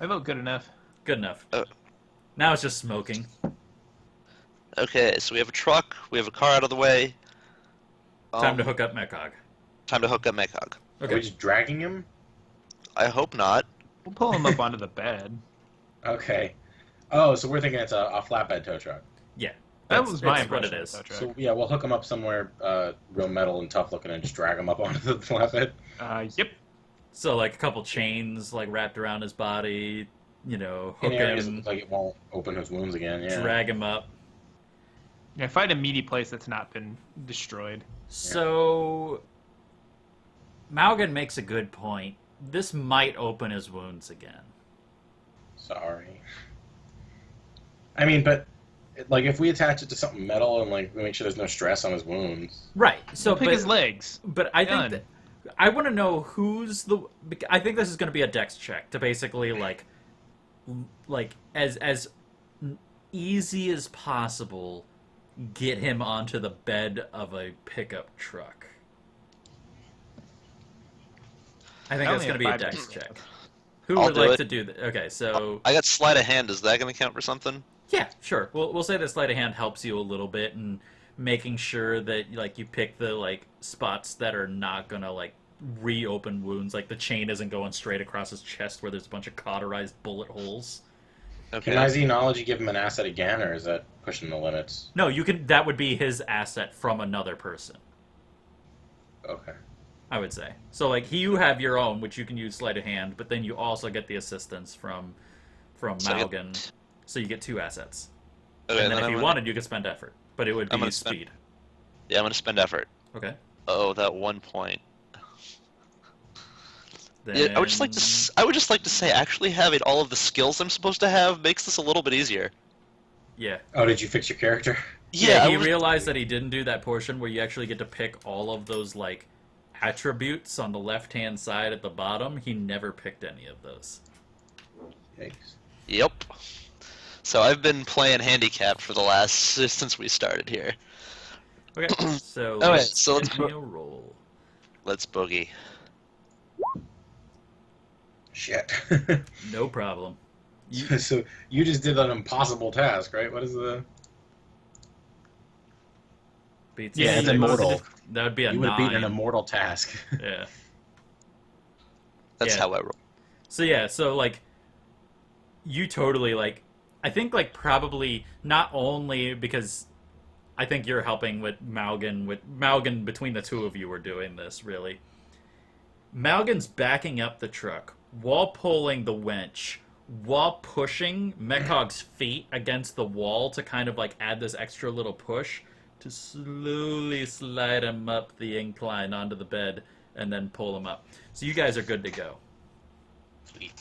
I vote good enough. Good enough. Oh. Now it's just smoking. Okay, so we have a truck, we have a car out of the way. Time to hook up Mechog. Time to hook up Mechog. Are we Okay. just dragging him? I hope not. We'll pull him up onto the bed. Okay. Oh, so we're thinking it's a flatbed tow truck. Yeah. That That's- was my it's what impression. it of is. the tow truck. So yeah, we'll hook him up somewhere real metal and tough looking and just drag him up onto the flatbed. Yep. So like a couple chains like wrapped around his body, you know, In hook areas him, like it won't open his wounds again. Yeah. drag him up. Yeah, find a meaty place that's not been destroyed. So Maugan makes a good point. This might open his wounds again. Sorry. I mean, but like if we attach it to something metal and like we make sure there's no stress on his wounds. Right. So Pick his legs. but I think Done. that I want to know who's the. I think this is going to be a dex check to basically like as easy as possible get him onto the bed of a pickup truck. I think I that's only going to have be a 5 dex dex. check. Who I'll would do like it. to do that? Okay, so I got sleight of hand. Is that going to count for something? yeah, sure. We'll say that sleight of hand helps you a little bit in making sure that like you pick the like spots that are not gonna like reopen wounds. Like the chain isn't going straight across his chest where there's a bunch of cauterized bullet holes. Okay. Can my xenology give him an asset again, or is that pushing the limits? No, you can. That would be his asset from another person. Okay. I would say. So like you have your own, which you can use sleight of hand, but then you also get the assistance from So I get- Maugan. So you get 2 assets. Okay, And then if I'm you gonna- wanted, you could spend effort, but it would I'm be gonna spend- speed. Yeah, I'm going to spend effort. Okay. Oh, that 1 point. Then... Yeah, I would just like to. I would just like to say, actually having all of the skills I'm supposed to have makes this a little bit easier. Yeah. Oh, did you fix your character? Yeah, he I was- realized that he didn't do that portion where you actually get to pick all of those like attributes on the left-hand side at the bottom. He never picked any of those. Yikes. Yep. So I've been playing handicap for the last since we started here. Okay, so All right, let's so let's give me a roll. Let's boogie. Shit. No problem. You, So you just did an impossible task, right? What is the? beats Yeah, a it's six. immortal. That would be a You would 9. beat an immortal task. Yeah. That's Yeah. how I roll. So yeah, so like you totally like I think like probably not only because I think you're helping with Maugan between the two of you were doing this really. Maugan's backing up the truck while pulling the winch while pushing Mekog's feet against the wall to kind of like add this extra little push to slowly slide him up the incline onto the bed and then pull him up. So you guys are good to go. Sweet.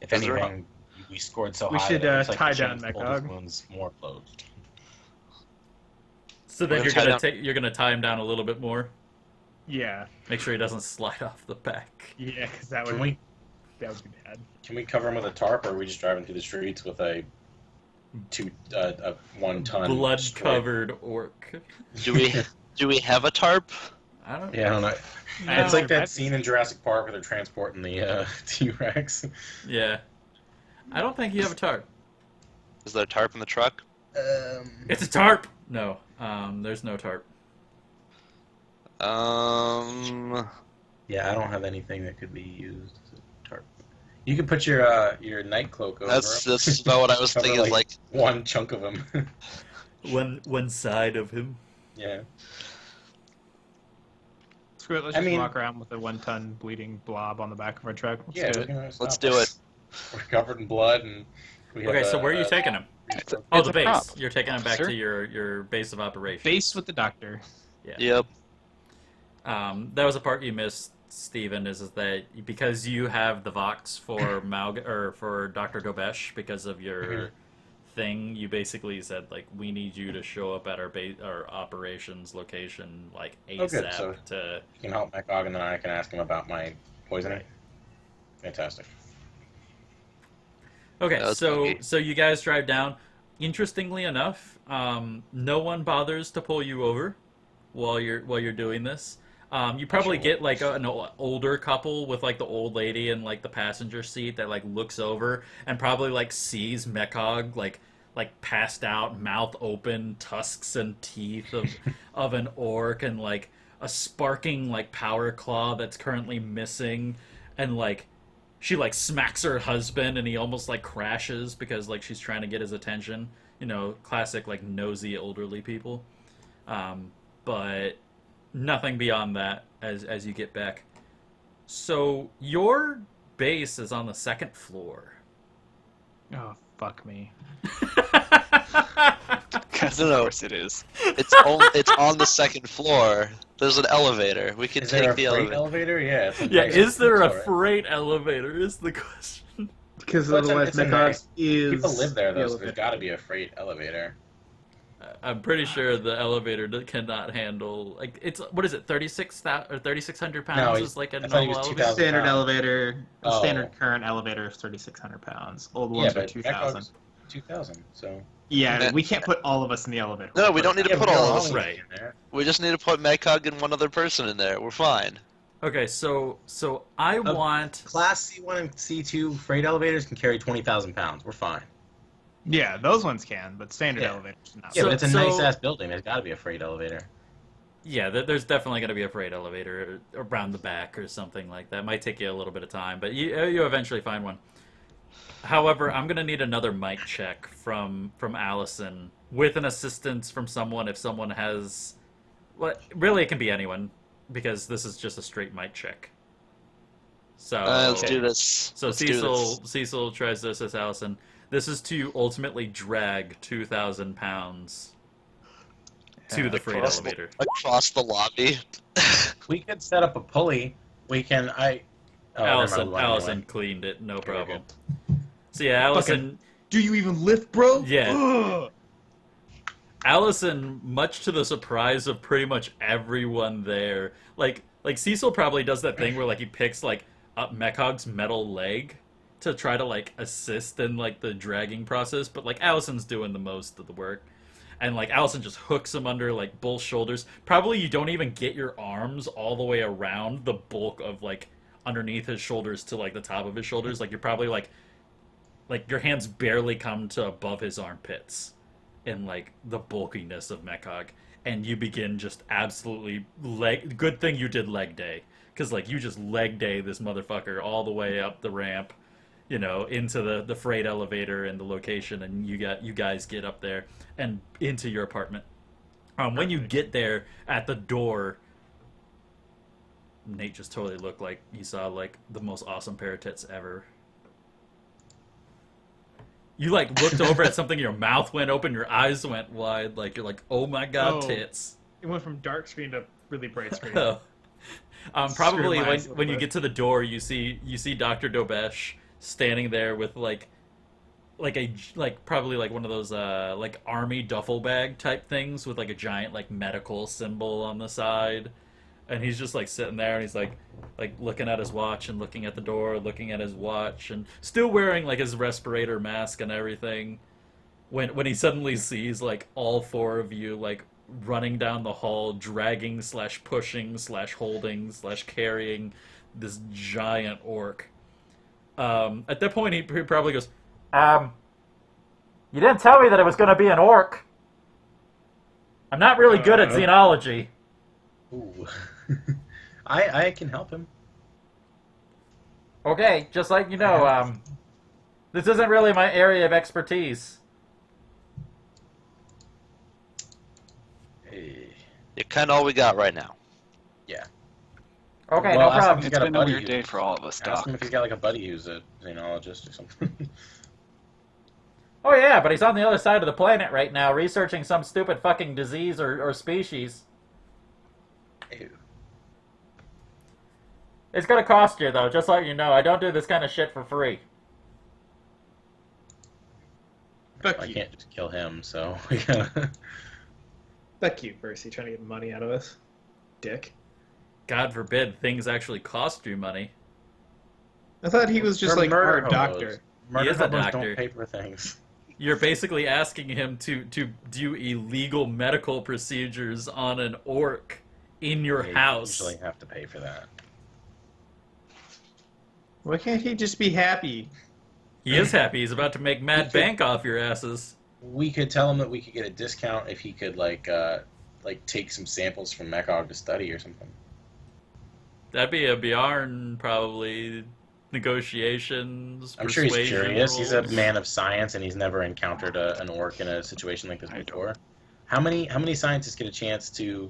If Is there- anything, we scored so We high. should, that it looks like tie the down chains pulled his Mekog. wounds more closed. So then We're you're gonna gonna tie you're gonna tie him down a little bit more. Yeah, Make sure he doesn't slide off the back. yeah, because that Can would we be bad. can we cover him with a tarp, or are we just driving through the streets with a 1 ton Blood-covered orc. Do we have a tarp? I don't. Yeah, I don't know. No. It's like that scene in Jurassic Park where they're transporting the T-Rex. Yeah. I don't think you have a tarp. Is there a tarp in the truck? It's a tarp. No. There's no tarp. Yeah, I don't have anything that could be used as a tarp. You can put your night cloak over. That's about what I was Cover, thinking. Like, one chunk of him. One side of him. Yeah. Screw it, let's I just mean- walk around with a 1-ton bleeding blob on the back of our truck. Let's Yeah, do we're it. gonna Let's stop do us. We're covered in blood, and we Okay, have so where are you taking him? It's a- Oh, it's the a base. prop. You're taking him back Sir? to your base of operations. Base with the doctor. yep. That was a part you missed, Steven, is that because you have the Vox for for Dr. Gobesh because of your thing, you basically said like we need you to show up at our operations location like ASAP Oh, good. So- to You can help Maugan, and then I can ask him about my poisoning. Right. Fantastic. Okay, That was so funky. so you guys drive down. Interestingly enough, no one bothers to pull you over while you're doing this. You probably Sure. get like an older couple with like the old lady in like the passenger seat that like looks over and probably like sees Mekog like passed out, mouth open, tusks and teeth of an orc, and like a sparking like power claw that's currently missing, and like she like smacks her husband and he almost like crashes because like she's trying to get his attention. You know, classic like nosy elderly people. But nothing beyond that as you get back. So your base is on the 2nd floor. Oh, fuck me. Because No, of no. course it is. It's on the 2nd floor. There's an elevator. We can Is there take a the freight elevator. elevator? Yeah. It's a Yeah, nice- is there a it's all right. freight elevator is the question. Because Well, it's a- otherwise it's a Mekog nice- is... People live there, though, the so there's elevator. got to be a freight elevator. I'm pretty sure the elevator cannot handle like it's what is it 36,000 or 3,600 pounds No, is like a I thought he normal was elevator. 2,000. Standard pounds. elevator, the Oh. standard current elevator is 3,600 pounds. Old Yeah, ones are but 2,000. Mekog's 2,000, so... Yeah, Yeah. we can't put all of us in the elevator. No, we don't need to Yeah, put but all we're of us. all Right. in there. We just need to put Mekog and one other person in there. We're fine. Okay, so I want Class C1 and C2 freight elevators can carry 20,000 pounds. We're fine. Yeah, those ones can, but standard Yeah. elevators not. Yeah, So- but it's a so- nice-ass building. There's got to be a freight elevator. yeah, there's definitely going to be a freight elevator around the back or something like that. Might take you a little bit of time, but you eventually find one. However, I'm going to need another mic check from Alyson with an assistance from someone if someone has. Well, really, it can be anyone because this is just a straight mic check. So Let's do this. So Let's do this. Cecil tries to assist Alyson. This is to ultimately drag 2,000 pounds to the freight across elevator. Across the lobby. We could set up a pulley. We can... Oh, never mind, Allison we went Allison anyway. cleaned it, no Okay, we're problem. So yeah, Allison Do you even lift, bro? Yeah. Ugh. Allison, much to the surprise of pretty much everyone there, like Cecil probably does that thing where like he picks like up Mekog's metal leg to try to like assist in like the dragging process, but like Allison's doing the most of the work. And like Alyson just hooks him under like both shoulders. Probably you don't even get your arms all the way around the bulk of like underneath his shoulders to like the top of his shoulders. Like you're probably like your hands barely come to above his armpits in like the bulkiness of Mechog. And you begin just absolutely good thing you did leg day, because like you just leg day this motherfucker all the way up the ramp, you know, into the freight elevator and the location, and you guys get up there and into your apartment. When you get there at the door, Nate just totally looked like he saw like the most awesome pair of tits ever. You like looked over at something, your mouth went open, your eyes went wide, like you're like, oh my god, tits. It went from dark screen to really bright screen. Probably when you get to the door, you see Dr. Dobesh standing there with probably like one of those like army duffel bag type things with like a giant like medical symbol on the side. And he's just like sitting there, and he's like looking at his watch and looking at the door, looking at his watch, and still wearing like his respirator mask and everything. When he suddenly sees like all four of you like running down the hall, dragging / pushing / holding / carrying this giant orc. At that point, he probably goes, "You didn't tell me that it was going to be an orc. I'm not really good at xenology." Ooh. I can help him. Okay, just like you know, this isn't really my area of expertise. You're kind of all we got right now. Yeah. Okay, Well, no problem. It's been a weird day for all of us, Ask Doc. him if he's got like a buddy who's a xenologist or something. Oh yeah, but he's on the other side of the planet right now, researching some stupid fucking disease or species. Ew. It's gonna cost you though, just like you know. I don't do this kind of shit for free. Fuck I you. can't just kill him, so we gotta... Fuck you, Percy, trying to get money out of us. Dick. God forbid things actually cost you money. I thought he was just They're like murder our hobos. doctor. Murder He is a hobos doctor. don't pay for things. You're basically asking him to do illegal medical procedures on an orc in your You house. usually have to pay for that. Why can't he just be happy? He is happy. He's about to make mad bank off your asses. We could tell him that we could get a discount if he could like take some samples from Mechog to study or something. That'd be a Bjarn probably negotiations. I'm sure he's persuasion curious. He's a rolls. man of science, and he's never encountered an orc in a situation like this before. How many scientists get a chance to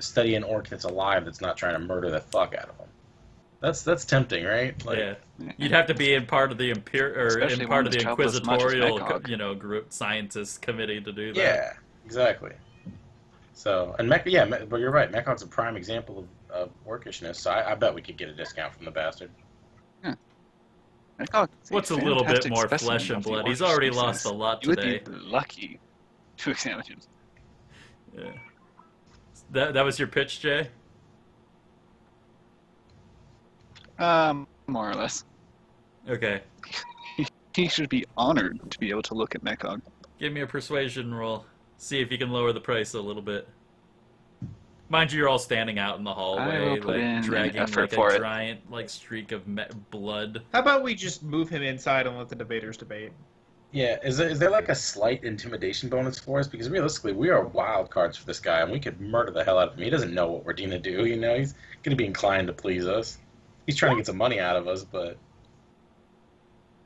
study an orc that's alive that's not trying to murder the fuck out of him? That's tempting, right? Like, Yeah, you'd have to be in part of the Especially in part one of the that's traveled as much as inquisitorial, Mechog. group scientist committee to do that. Yeah, exactly. So, and but you're right. Mechog's a prime example of orcishness. So I bet we could get a discount from the bastard. What's a little bit more flesh and blood? He's already lost a lot You would today. be lucky to examine him. Yeah. That was your pitch, Jay? More or less. Okay. He should be honored to be able to look at Mechog. Give me a persuasion roll. See if you can lower the price a little bit. Mind you, you're all standing out in the I hallway, will put in like an dragging effort like for a it. giant like streak of blood. How about we just move him inside and let the debaters debate? Yeah, is there like a slight intimidation bonus for us? Because realistically, we are wild cards for this guy, and we could murder the hell out of him. He doesn't know what we're going to do, you know? He's going to be inclined to please us. He's trying to get some money out of us, but...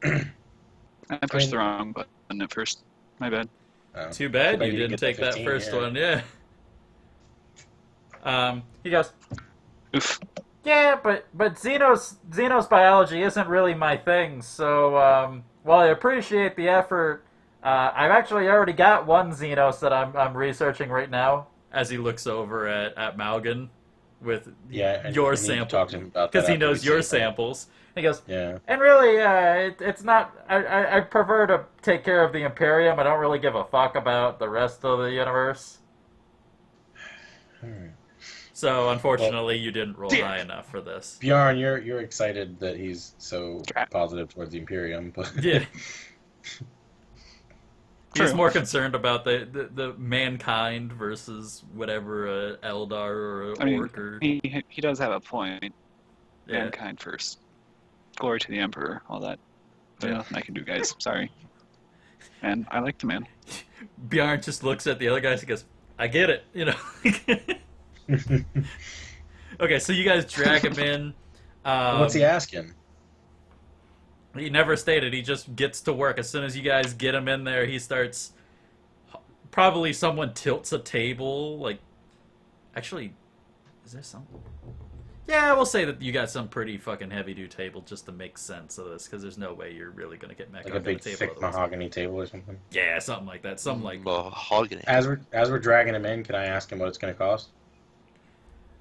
I pushed the wrong button at first. My bad. Too bad Too you didn't get the take that 15, first yeah. one, yeah. He goes, Oof. yeah, but Xenos biology isn't really my thing, so while I appreciate the effort, I've actually already got one Xenos that I'm researching right now. As he looks over at Maugan with and your you need to sample, talk to him about because that he after knows we your see him. samples. He goes, Yeah. and really, it's not. I prefer to take care of the Imperium. I don't really give a fuck about the rest of the universe. So unfortunately, you didn't roll Dick. high enough for this. Bjarn, you're excited that he's so Crap. positive towards the Imperium, but Yeah. He's True. more concerned about the mankind versus whatever a Eldar or a I mean, Orc or he does have a point. Yeah. Mankind first. Glory to the Emperor, all that. There's nothing I can do, guys. Sorry. And I like the man. Bjarn just looks at the other guys and goes, I get it, you know. Okay, so you guys drag him in. What's he asking? He never stated. He just gets to work. As soon as you guys get him in there, he starts... Probably someone tilts a table. Like, actually, is there some... Yeah, we'll say that you got some pretty fucking heavy-duty table just to make sense of this, because there's no way you're really going to get Mech Like on a big, table thick otherwise. mahogany table or something? Yeah, something like that. Something like... Mahogany. As we're dragging him in, can I ask him what it's going to cost?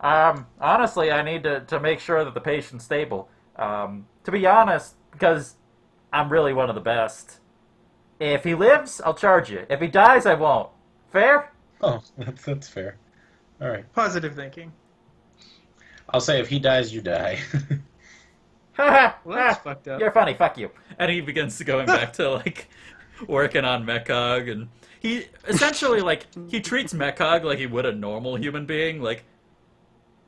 Honestly, I need to make sure that the patient's stable. To be honest, because I'm really one of the best. If he lives, I'll charge you. If he dies, I won't. Fair? Oh, that's fair. All right. Positive thinking. I'll say if he dies, you die. Haha. Well, that's fucked up. You're funny. Fuck you. And he begins going back to like working on Mechog, and he essentially like he treats Mechog like he would a normal human being. Like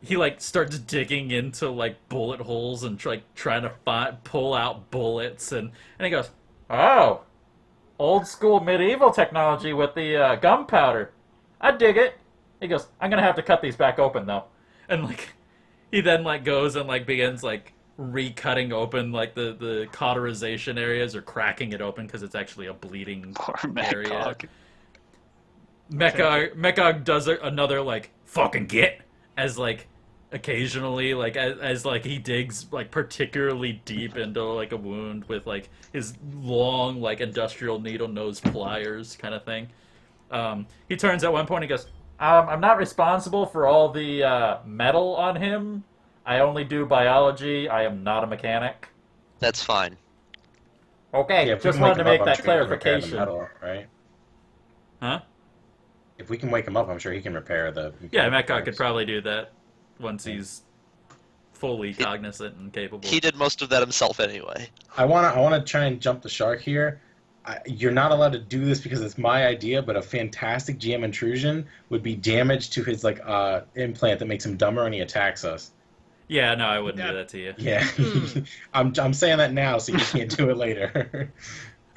he like starts digging into like bullet holes and trying to pull out bullets, and he goes, "Oh, old school medieval technology with the gunpowder. I dig it." He goes, "I'm gonna have to cut these back open though," and like he then like goes and like begins like recutting open like the cauterization areas, or cracking it open because it's actually a bleeding Poor area. Mechog. Mechog does another like fucking get, as like occasionally like as like he digs like particularly deep into like a wound with like his long like industrial needle nose pliers kind of thing. He turns at one point and goes, I'm not responsible for all the metal on him. I only do biology. I am not a mechanic. That's fine. Okay, Yeah, if we just can wanted to wake make him up, that I'm sure he can repair the clarification. metal, right? Huh? If we can wake him up, I'm sure he can repair the... Yeah, Mechog parts. could probably do that once he's fully cognizant and capable. He did most of that himself anyway. I wanna try and jump the shark here. You're not allowed to do this because it's my idea, but a fantastic GM intrusion would be damage to his like implant that makes him dumber when he attacks us. Yeah, no, I wouldn't do that to you. Yeah, I'm saying that now, so you can't do it later.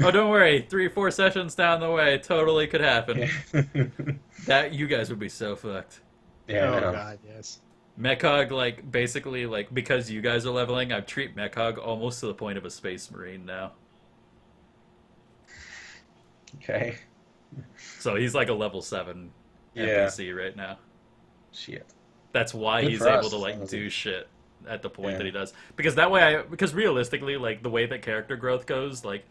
Oh, don't worry. 3 or 4 sessions down the way, totally could happen. Yeah. That you guys would be so fucked. Yeah, I Oh know. god, yes. Mechog, like, basically, like, because you guys are leveling, I treat Mechog almost to the point of a Space Marine now. Okay. So he's like a level 7 Yeah. NPC right now. Shit. That's why Good he's for able us, to, like, honestly. do shit at the point Yeah. that he does. Because that way, because realistically, like, the way that character growth goes, like,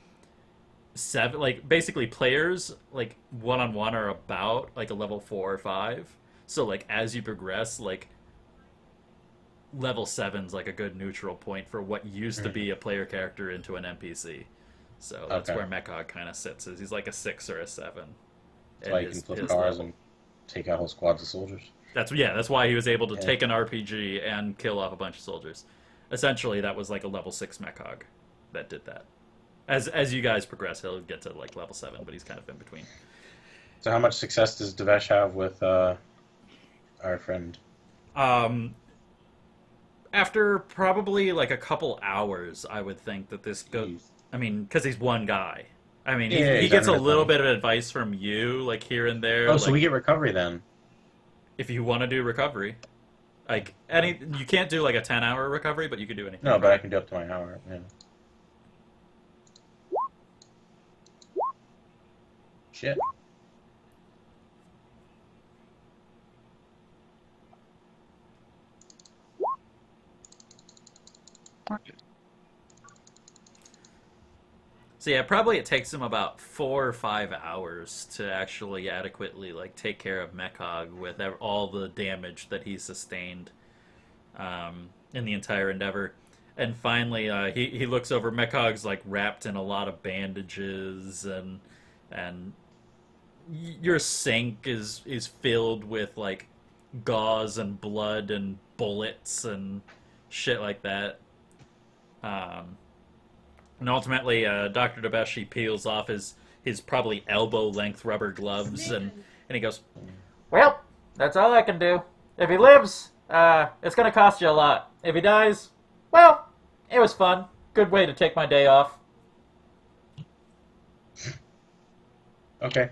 basically players, like, one-on-one are about, like, a level 4 or 5. So, like, as you progress, like, level 7's like a good neutral point for what used to be a player character into an NPC. So that's Okay. where Mechog kind of sits. Is he's like a 6 or a 7. That's why you can flip cars and take out whole squads of soldiers. That's why he was able to take an RPG and kill off a bunch of soldiers. Essentially, that was like a level 6 Mechog that did that. As you guys progress, he'll get to like level 7, but he's kind of in between. So how much success does Devesh have with our friend? After probably like a couple hours, I would think that this goes. Jeez. I mean, because he's one guy. I mean, Yeah, he he's gets a under little them. bit of advice from you, like here and there. Oh, like, so we get recovery then. if you want to do recovery, like you can't do like a 10-hour recovery, but you could do anything. No, but I can do up to my hour. Yeah. Shit. So yeah, probably it takes him about 4 or 5 hours to actually adequately like take care of Mechog with all the damage that he sustained in the entire endeavor. And finally, he looks over. Mechog's like wrapped in a lot of bandages, and your sink is filled with like gauze and blood and bullets and shit like that. And ultimately, Dr. Debeshi peels off his probably elbow-length rubber gloves, and he goes, "Well, that's all I can do. If he lives, it's going to cost you a lot. If he dies, Well, it was fun. Good way to take my day off. Okay.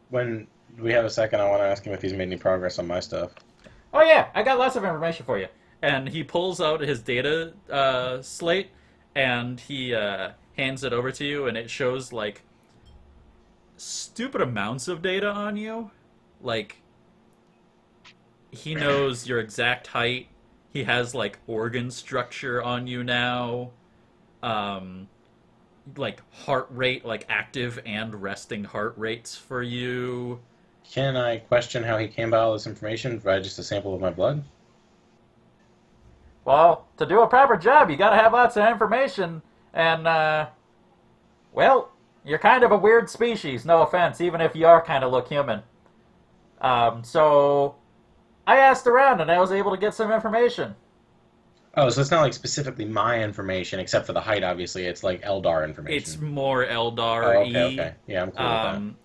When we have a second, I want to ask him if he's made any progress on my stuff. Oh yeah, I got lots of information for you. And he pulls out his data slate, and he hands it over to you, and it shows like stupid amounts of data on you. Like, he knows your exact height. He has like organ structure on you now. Like heart rate, like active and resting heart rates for you. Can I question how he came by all this information? Provide just a sample of my blood? Well, to do a proper job, you gotta have lots of information, and, well, you're kind of a weird species, no offense, even if you are kind of look human. So, I asked around, and I was able to get some information. Oh, so it's not like specifically my information, except for the height, obviously. It's like Eldar information. It's more Eldar-y. Oh, okay. Yeah, I'm cool with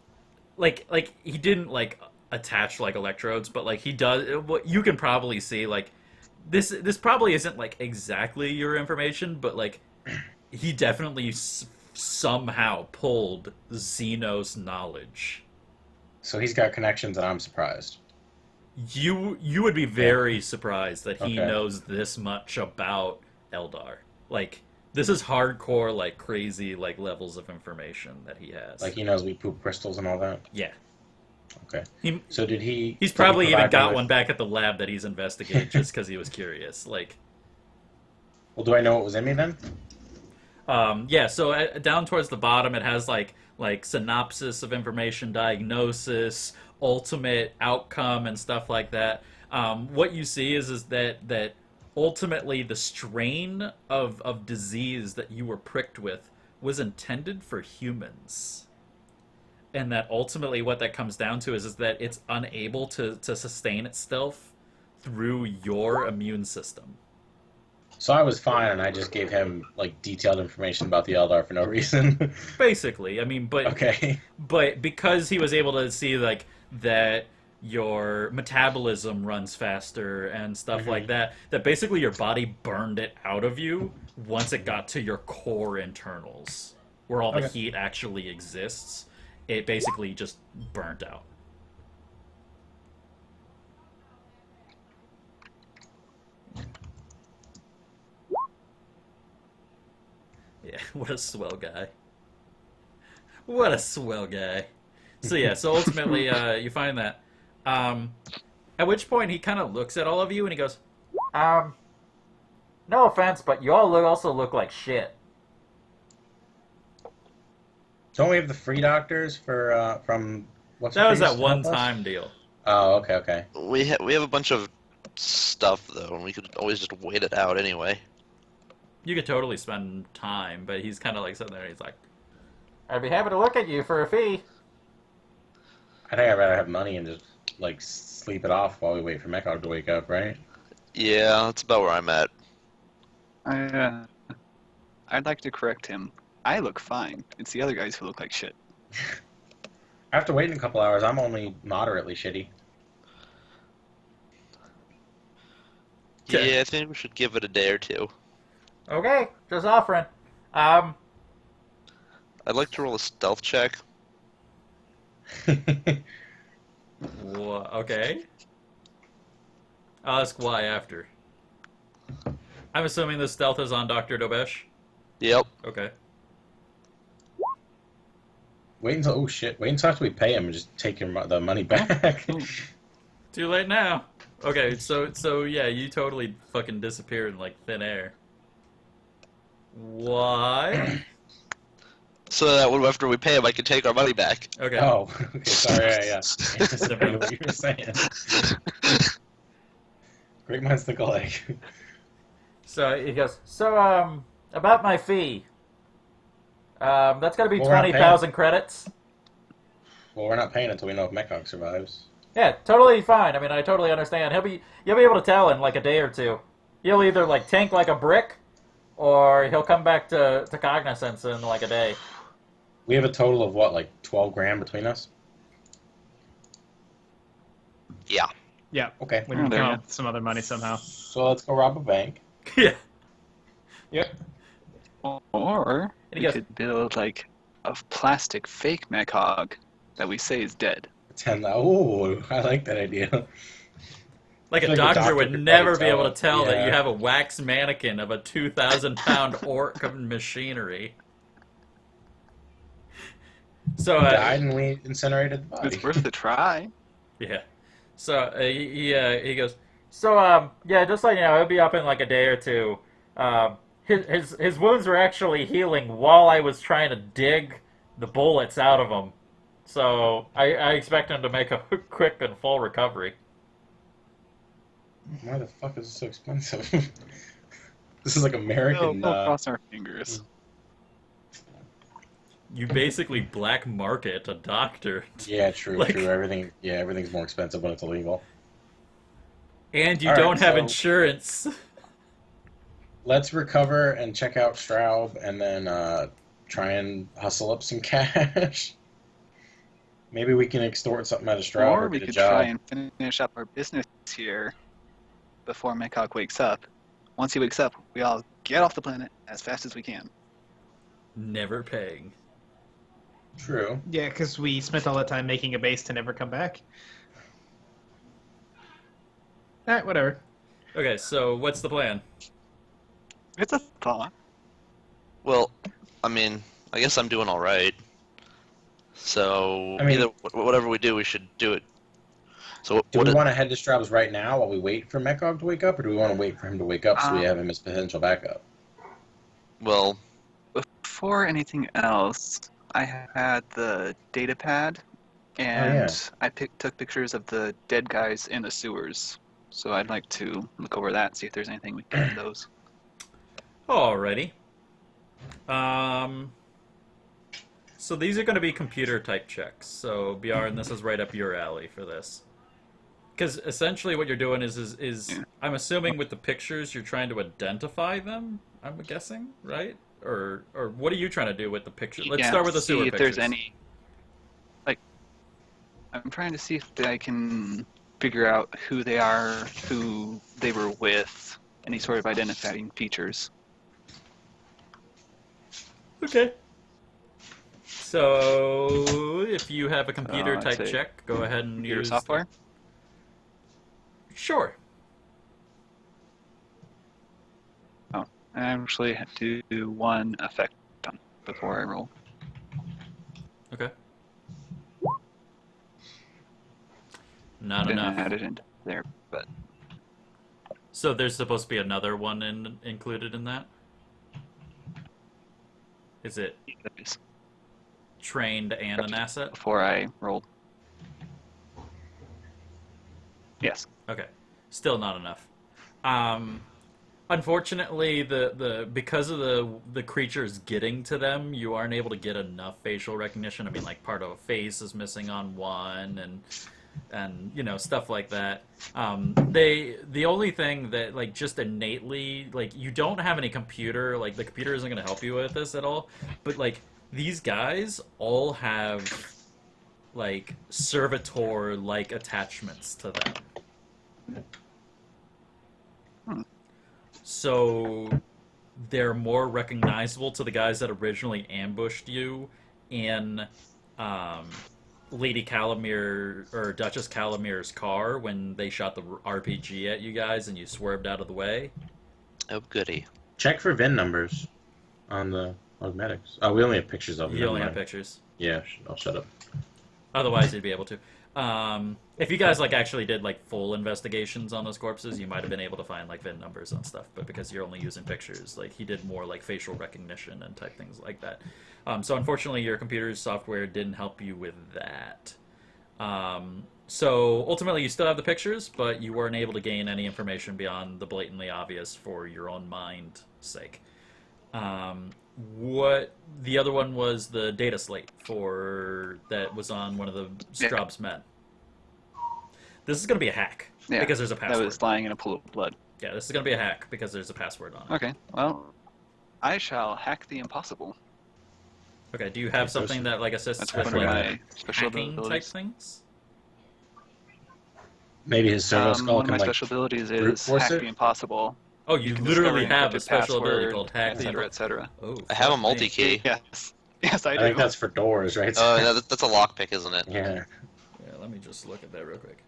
that. Like, he didn't, like, attach, like, electrodes, but, like, he does, what you can probably see, like, this probably isn't like exactly your information, but like he definitely somehow pulled Xenos knowledge. So he's got connections, and I'm surprised. You would be very surprised that he knows this much about Eldar. Like, this is hardcore, like crazy, like levels of information that he has. Like he knows we poop crystals and all that. Yeah. Okay. So did he? He's probably even got one back at the lab that he's investigated just because he was curious. Like, well, do I know what was in me then? Yeah. So down towards the bottom, it has like synopsis of information, diagnosis, ultimate outcome, and stuff like that. What you see is that ultimately the strain of disease that you were pricked with was intended for humans. And that ultimately what that comes down to is that it's unable to sustain itself through your immune system. So I was fine, and I just gave him like detailed information about the Eldar for no reason. Basically, I mean, but okay. But because he was able to see like that your metabolism runs faster and stuff like that, that basically your body burned it out of you once it got to your core internals, where all the heat actually exists. It basically just burnt out. Yeah, what a swell guy. What a swell guy. So yeah, so ultimately you find that. At which point he kind of looks at all of you and he goes, no offense, but you all also look like shit. Don't we have the free doctors for from what's that was that one-time deal. Oh, okay. We have a bunch of stuff though, and we could always just wait it out anyway. You could totally spend time, but he's kind of like sitting there and he's like, I'd be happy to look at you for a fee. I think I'd rather have money and just like sleep it off while we wait for Mechog to wake up, right? Yeah, that's about where I'm at. I'd like to correct him. I look fine. It's the other guys who look like shit. After waiting a couple hours, I'm only moderately shitty. Yeah, I think we should give it a day or two. Okay, just offering. I'd like to roll a stealth check. Okay. I'll ask why after. I'm assuming the stealth is on Dr. Dobesh? Yep. Okay. Wait until after we pay him and just take the money back. Too late now. Okay, so yeah, you totally fucking disappear in like thin air. Why? So that after we pay him, I can take our money back. Okay. Oh, okay, sorry, yeah. Anticipating what you were saying. Great minds think alike. So he goes, about my fee. That's gotta be 20,000 credits. Well, we're not paying until we know if Mechog survives. Yeah, totally fine. I mean, I totally understand. You'll be able to tell in like a day or two. He'll either like tank like a brick, or he'll come back to cognizance in like a day. We have a total of what, like 12 grand between us? Yeah. Yeah. Okay. We can come up with some other money somehow. So let's go rob a bank. Yeah. Yep. Or And he we goes, could build like a plastic fake mech hog that we say is dead. Oh, I like that idea. like I a feel like the doctor doctor would could never probably be able to us. tell that you Yeah. have a wax mannequin of a 2,000-pound orc of machinery. So, He died and we incinerated the body. It's worth a try. yeah. So he goes. So yeah, just so you know, it'll be up in like a day or two. His wounds were actually healing while I was trying to dig the bullets out of him. So I expect him to make a quick and full recovery. Why the fuck is it so expensive? This is like No, American. we'll cross our fingers. You basically black market a doctor, Yeah, true, Like- true. Everything's more expensive when it's illegal. and you All right, don't have so- insurance. Let's recover and check out Straub, and then try and hustle up some cash. Maybe we can extort something out of Straub Or or we get a could job. try and finish up our business here before Mechhawk wakes up. Once he wakes up, we all get off the planet as fast as we can. Never paying. True. Yeah, because we spent all that time making a base to never come back. Alright, whatever. Okay, so what's the plan? It's a thought. Well, I mean, I guess I'm doing all right. So I mean- either whatever we do, we should do it. So Do what? we want to head to Straub's right now while we wait for Mekog to wake up, or do we want to wait for him to wake up so we have him as potential backup? Well, Before anything else, I had the data pad, and I took pictures of the dead guys in the sewers. So I'd like to look over that, see if there's anything we can do in those. Alrighty. So these are going to be computer type checks. So Bjarn, this is right up your alley for this. Because essentially what you're doing is Yeah. I'm assuming with the pictures you're trying to identify them. I'm guessing, right? Or what are you trying to do with the picture? Let's Yeah, start with the see sewer if pictures. there's any. Like, I'm trying to see if I can figure out who they are, who they were with, any sort of identifying features. Okay. So if you have a computer I'd type say check, go ahead and Computer use software. Sure. I actually have to do one effect on before I roll. Okay. Not Didn't enough. add it into there, but So there's supposed to be another one included in that? Is it just trained and an asset? before I rolled. Yes. Okay. Still not enough. Unfortunately, because of the creatures getting to them, you aren't able to get enough facial recognition. I mean, like part of a face is missing on one, and you know, stuff like that. The only thing that like just innately, like, you don't have any computer, like the computer isn't going to help you with this at all, but like these guys all have like servitor like attachments to them. So they're more recognizable to the guys that originally ambushed you in Lady Calamir or Duchess Calamir's car when they shot the RPG at you guys and you swerved out of the way. oh goody. Check for VIN numbers on the augmetics. Oh, we only have pictures of them. You only never have mind. pictures. Yeah, I'll shut up. Otherwise, you'd be able to. If you guys like actually did like full investigations on those corpses, you might have been able to find like VIN numbers and stuff. But because you're only using pictures, like he did more like facial recognition and type things like that. So unfortunately, your computer's software didn't help you with that. So ultimately, you still have the pictures, but you weren't able to gain any information beyond the blatantly obvious for your own mind's sake. What the other one was the data slate for that was on one of the Straub's men. This is going to be a hack Yeah, because there's a that password. was lying in a pool of blood. Yeah, this is going to be a hack because there's a password on it. Okay, well, I shall hack the impossible. Okay, do you have something that like assists That's with one of like my special hacking type abilities. things? Maybe his servo skull One of can my like. special abilities brute is force hack it? the impossible. Oh, you can literally discover have a encrypted special ability password, called Hack the etc., etc. Oh, I have a fuck me. multi-key. Yes. Yes, I I do. think that's for doors, right? Oh, that's a lockpick, isn't it? Yeah. Yeah, let me just look at that real quick.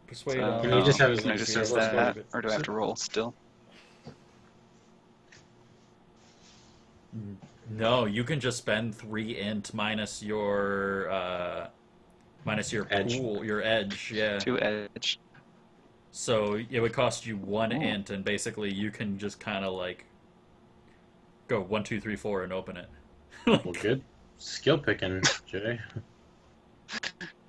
Persuade So, on. Can you just have can I just use Cecil score? that, or do I have to roll still? No, you can just spend 3 int minus your Edge. pool, your edge, yeah. 2 edge. So it would cost you 1 Oh. int, and basically you can just kind of like go 1, 2, 3, 4 and open it. Well, good skill picking, Jay.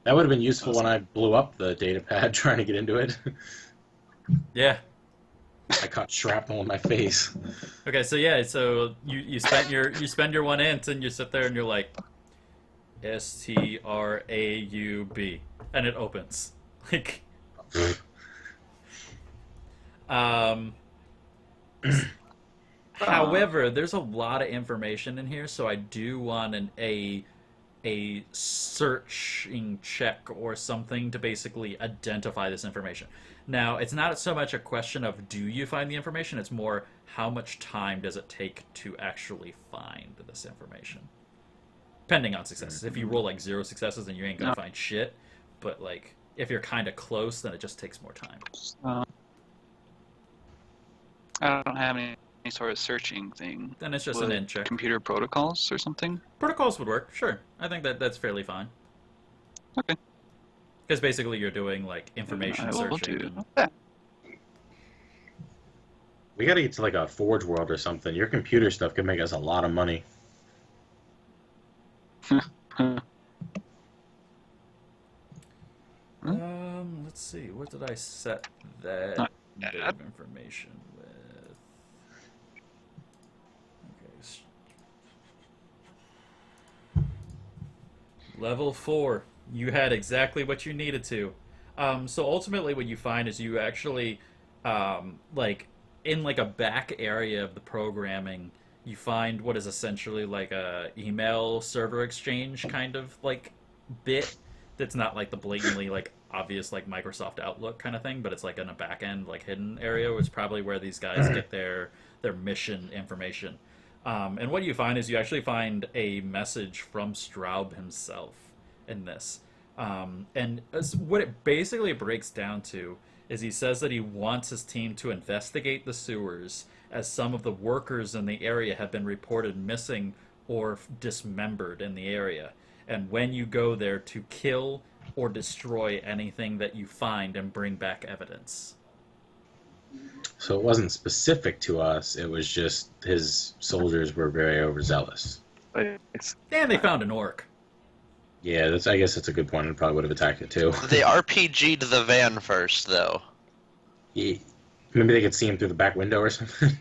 That would have been useful when I blew up the data pad trying to get into it. Yeah. I caught shrapnel in my face. Okay, so yeah, so you spend your 1 int, and you sit there and you're like STRAUB, and it opens. Like, however, there's a lot of information in here, so I do want a searching check or something to basically identify this information. Now, it's not so much a question of do you find the information, it's more how much time does it take to actually find this information. Depending on successes. If you roll like 0 successes, then you ain't gonna find shit. But like, if you're kind of close, then it just takes more time. I don't have any sort of searching thing. Then it's just Would an int check. computer protocols or something? Protocols would work, sure. I think that's fairly fine. Okay. Because basically you're doing like information I will searching. do and- that. We gotta get to like a Forge World or something. Your computer stuff could make us a lot of money. Let's see. What did I set that Not bit bad. of information with? Okay. Level 4. You had exactly what you needed to. So ultimately, what you find is you actually, like, in like a back area of the programming, you find what is essentially like a email server exchange kind of like bit. That's not like the blatantly like obvious like Microsoft Outlook kind of thing, but it's like in a back end like hidden area, which is probably where these guys get their mission information. And what you find is you actually find a message from Straub himself in this. And what it basically breaks down to is he says that he wants his team to investigate the sewers, as some of the workers in the area have been reported missing or dismembered in the area. And when you go there, to kill or destroy anything that you find and bring back evidence. So it wasn't specific to us. It was just his soldiers were very overzealous. But it's And they found an orc. Yeah, I guess that's a good point. I probably would have attacked it too. They RPG'd the van first, though. Yeah. Maybe they could see him through the back window or something.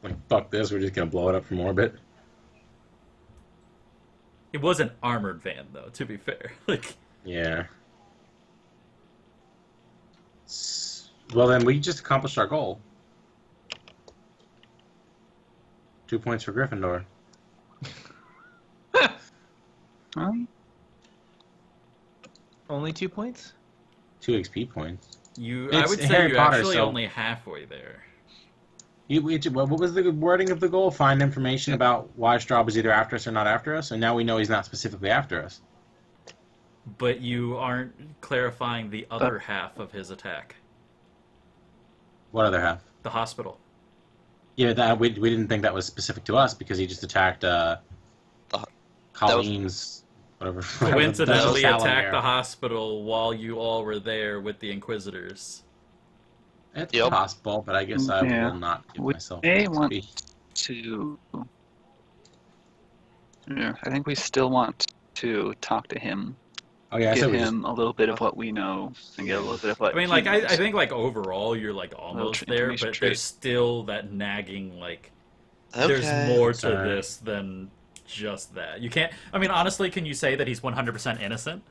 Like, fuck this, we're just gonna blow it up from orbit. It was an armored van, though, to be fair. Like, Yeah. Well, then we just accomplished our goal. 2 points for Gryffindor. Only 2 points? 2 XP points. I It's would say Harry you're Potter, actually so- only halfway there. What was the wording of the goal? Find information about why Straub is either after us or not after us, and now we know he's not specifically after us. But you aren't clarifying the other half of his attack. What other half? The hospital. Yeah, that we didn't think that was specific to us because he just attacked Colleen's whatever. Coincidentally Salon attacked there. the hospital while you all were there with the Inquisitors. It's Yep. possible, but I guess I Yeah. will not give We myself may XP. want to. Yeah, I think we still want to talk to him, Oh yeah, I give said we just him a little bit of what we know, and get a little bit of what. I mean, he like, I knows. think, like, overall, you're, like, almost there, information but tree. there's still that nagging, like, Okay. there's more to Sorry. this than just that. You can't, I mean, honestly, can you say that he's 100% innocent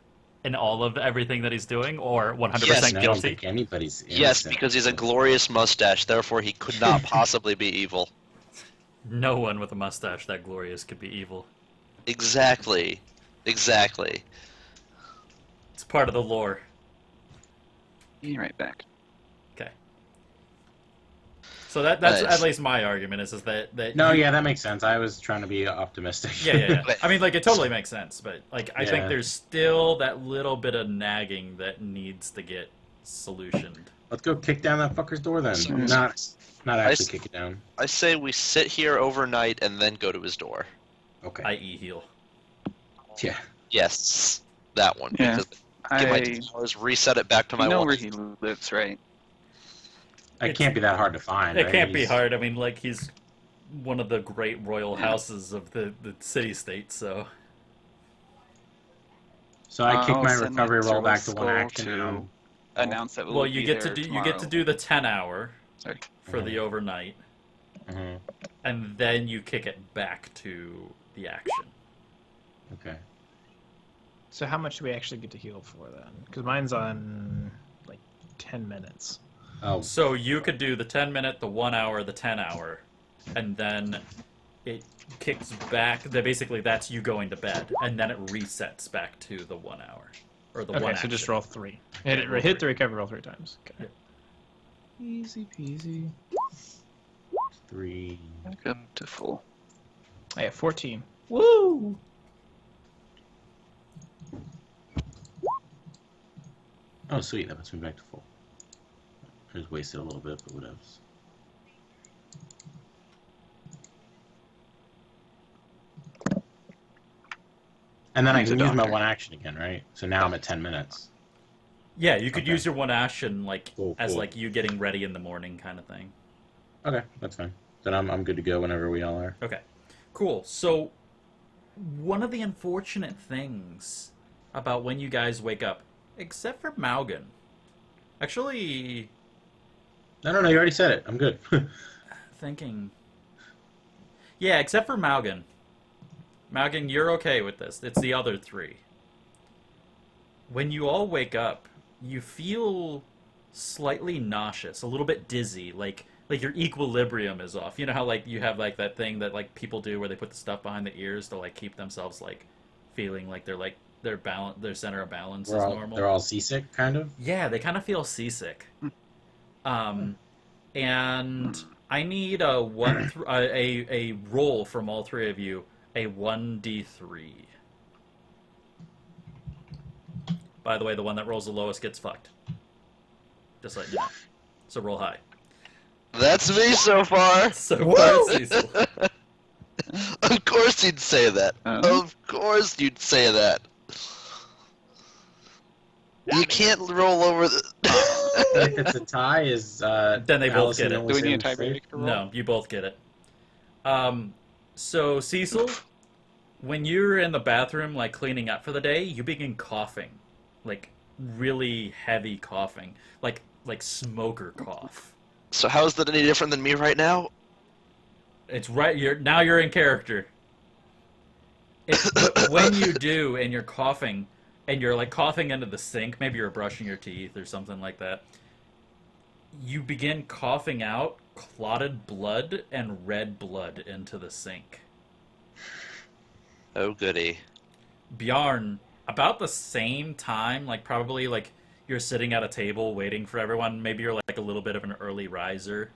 in all of everything that he's doing, or 100% Yes, I don't guilty? think anybody's Yes, innocent. because he's a glorious mustache, therefore he could not possibly be evil. No one with a mustache that glorious could be evil. Exactly. Exactly. It's part of the lore. Be right back. Okay. So that's Nice. at least my argument is that No, you- yeah, that makes sense. I was trying to be optimistic. yeah. Wait. I mean, like, it totally makes sense, but like, I think Yeah. there's still that little bit of nagging that needs to get solutioned. Let's go kick down that fucker's door then. Mm. Not actually s- kick it down. I say we sit here overnight and then go to his door. Okay. I.e. heal. Yeah. Yes, that one. Yeah. Because get my I powers, reset it back to my know one. where he lives, right? It can't be that hard to find. It right? can't be He's- hard. I mean, like, he's one of the great royal houses of the city-state, so... So I kick I'll my send my recovery roll back to survival one action. skull and to- I'm- Announce that we'll Well, be you get to there do tomorrow. the 10-hour Sorry. for the overnight, Mhm. and then you kick it back to the action. Okay. So how much do we actually get to heal for then? Because mine's on like 10 minutes. Oh, So you could do the 10-minute, the 1 hour, the 10-hour, and then it kicks back. Basically, that's you going to bed, and then it resets back to the 1 hour or the Okay, one. so action. just roll 3. Yeah, Hit, roll hit the 3. recovery roll 3 times. Okay. Yep. Easy peasy. 3. Back up to full. I have 14. Woo! Oh, sweet. That puts me back to full. I just wasted a little bit, but what else? And then I He's can a use my doctor. one action again, right? So now I'm at 10 minutes. Yeah, you could Okay. use your one action like Cool, as cool. like you getting ready in the morning kind of thing. Okay, that's fine. Then I'm good to go whenever we all are. Okay, cool. So one of the unfortunate things about when you guys wake up, except for Maugan, actually No, you already said it. I'm good. thinking, yeah, except for Maugan. Maugan, you're okay with this. It's the other three. When you all wake up, you feel slightly nauseous, a little bit dizzy, like your equilibrium is off. You know how like you have like that thing that like people do where they put the stuff behind the ears to like keep themselves like feeling like their center of balance is normal. They're all seasick, kind of. Yeah, they kind of feel seasick. And I need a a roll from all three of you, a 1d3. By the way, the one that rolls the lowest gets fucked. Just let you know. So roll high. That's me so far. So far, Cecil. Of course you'd say that. Oh. Of course you'd say that. You can't roll over the. If it's a tie, is Then they both Alyson get it. and Do we need a Alyson safe? tiebreaker roll? No, you both get it. So Cecil, when you're in the bathroom, like cleaning up for the day, you begin coughing, like really heavy coughing, like smoker cough. So how is that any different than me right now? It's right. You're in character. But when you do, and you're coughing, and you're like coughing into the sink, maybe you're brushing your teeth or something like that. You begin coughing out clotted blood and red blood into the sink. Oh goody. Bjarn, about the same time, like probably like you're sitting at a table waiting for everyone. Maybe you're like a little bit of an early riser,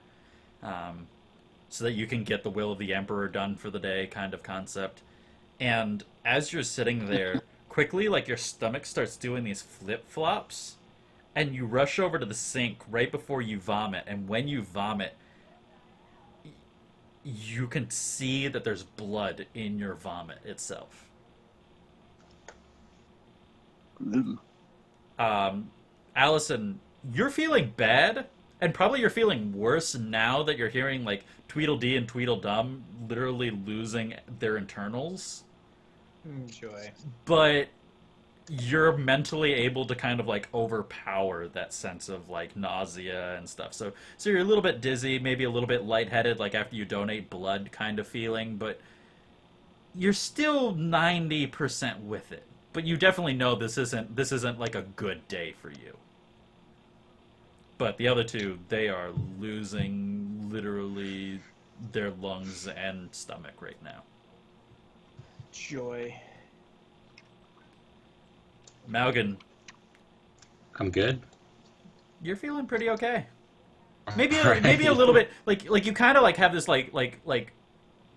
so that you can get the will of the emperor done for the day, kind of concept. And as you're sitting there, quickly like your stomach starts doing these flip flops, and you rush over to the sink right before you vomit. And when you vomit, you can see that there's blood in your vomit itself. Ooh. Alyson, you're feeling bad, and probably you're feeling worse now that you're hearing like Tweedledee and Tweedledum literally losing their internals. Joy. But you're mentally able to kind of like overpower that sense of like nausea and stuff. So you're a little bit dizzy, maybe a little bit lightheaded, like after you donate blood kind of feeling, but you're still 90% with it. But you definitely know this isn't like a good day for you. But the other two, they are losing literally their lungs and stomach right now. Joy. Maugan, I'm good. you're feeling pretty okay. Maybe Right. maybe a little bit like you kind of like have this like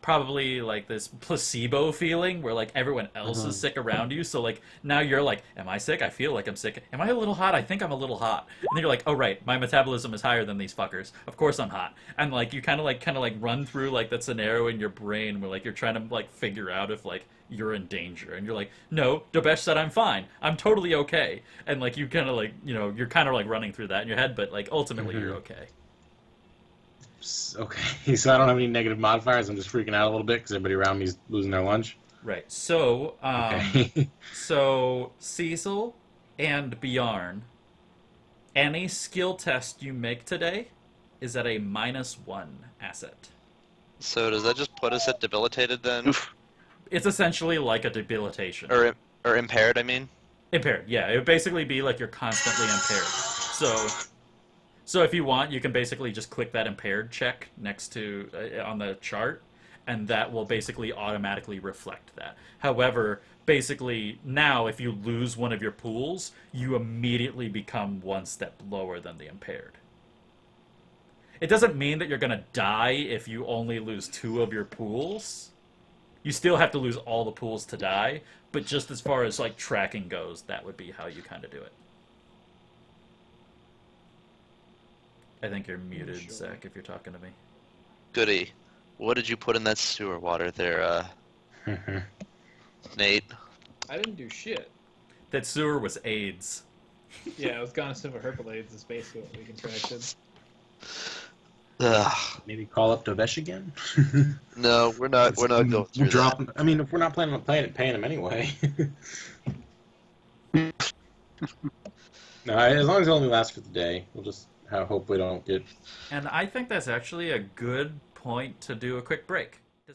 probably like this placebo feeling where like everyone else is sick around you, so like now you're like, am I sick? I feel like I'm sick. Am I a little hot? I think I'm a little hot. And then you're like, oh right, my metabolism is higher than these fuckers, of course I'm hot. And like you kind of like run through like that scenario in your brain where like you're trying to like figure out if like you're in danger, and you're like, no, Dobesh said I'm fine, I'm totally okay. And like you kind of like, you know, you're kind of like running through that in your head, but like ultimately you're okay. Okay, so I don't have any negative modifiers. I'm just freaking out a little bit because everybody around me is losing their lunch. Right. So, Okay. so Cecil and Bjarn, any skill test you make today is at a -1 asset. So does that just put us at debilitated then? It's essentially like a debilitation. Or impaired, I mean? Impaired, yeah. It would basically be like you're constantly impaired. So if you want, you can basically just click that impaired check next to on the chart, and that will basically automatically reflect that. However, basically now if you lose one of your pools, you immediately become one step lower than the impaired. It doesn't mean that you're going to die if you only lose 2 of your pools. You still have to lose all the pools to die, but just as far as like tracking goes, that would be how you kind of do it. I think you're muted, Sure. Zach, if you're talking to me. Goody. What did you put in that sewer water there, Nate? I didn't do shit. That sewer was AIDS. Yeah, it was Gonosypha herpulades is basically what we contracted. Ugh. Maybe call up Dovesh again. No, we're not going through We'll drop that. him. I mean, if we're not planning on paying him anyway. No, as long as it only lasts for the day, we'll just hope we don't get. And I think that's actually a good point to do a quick break.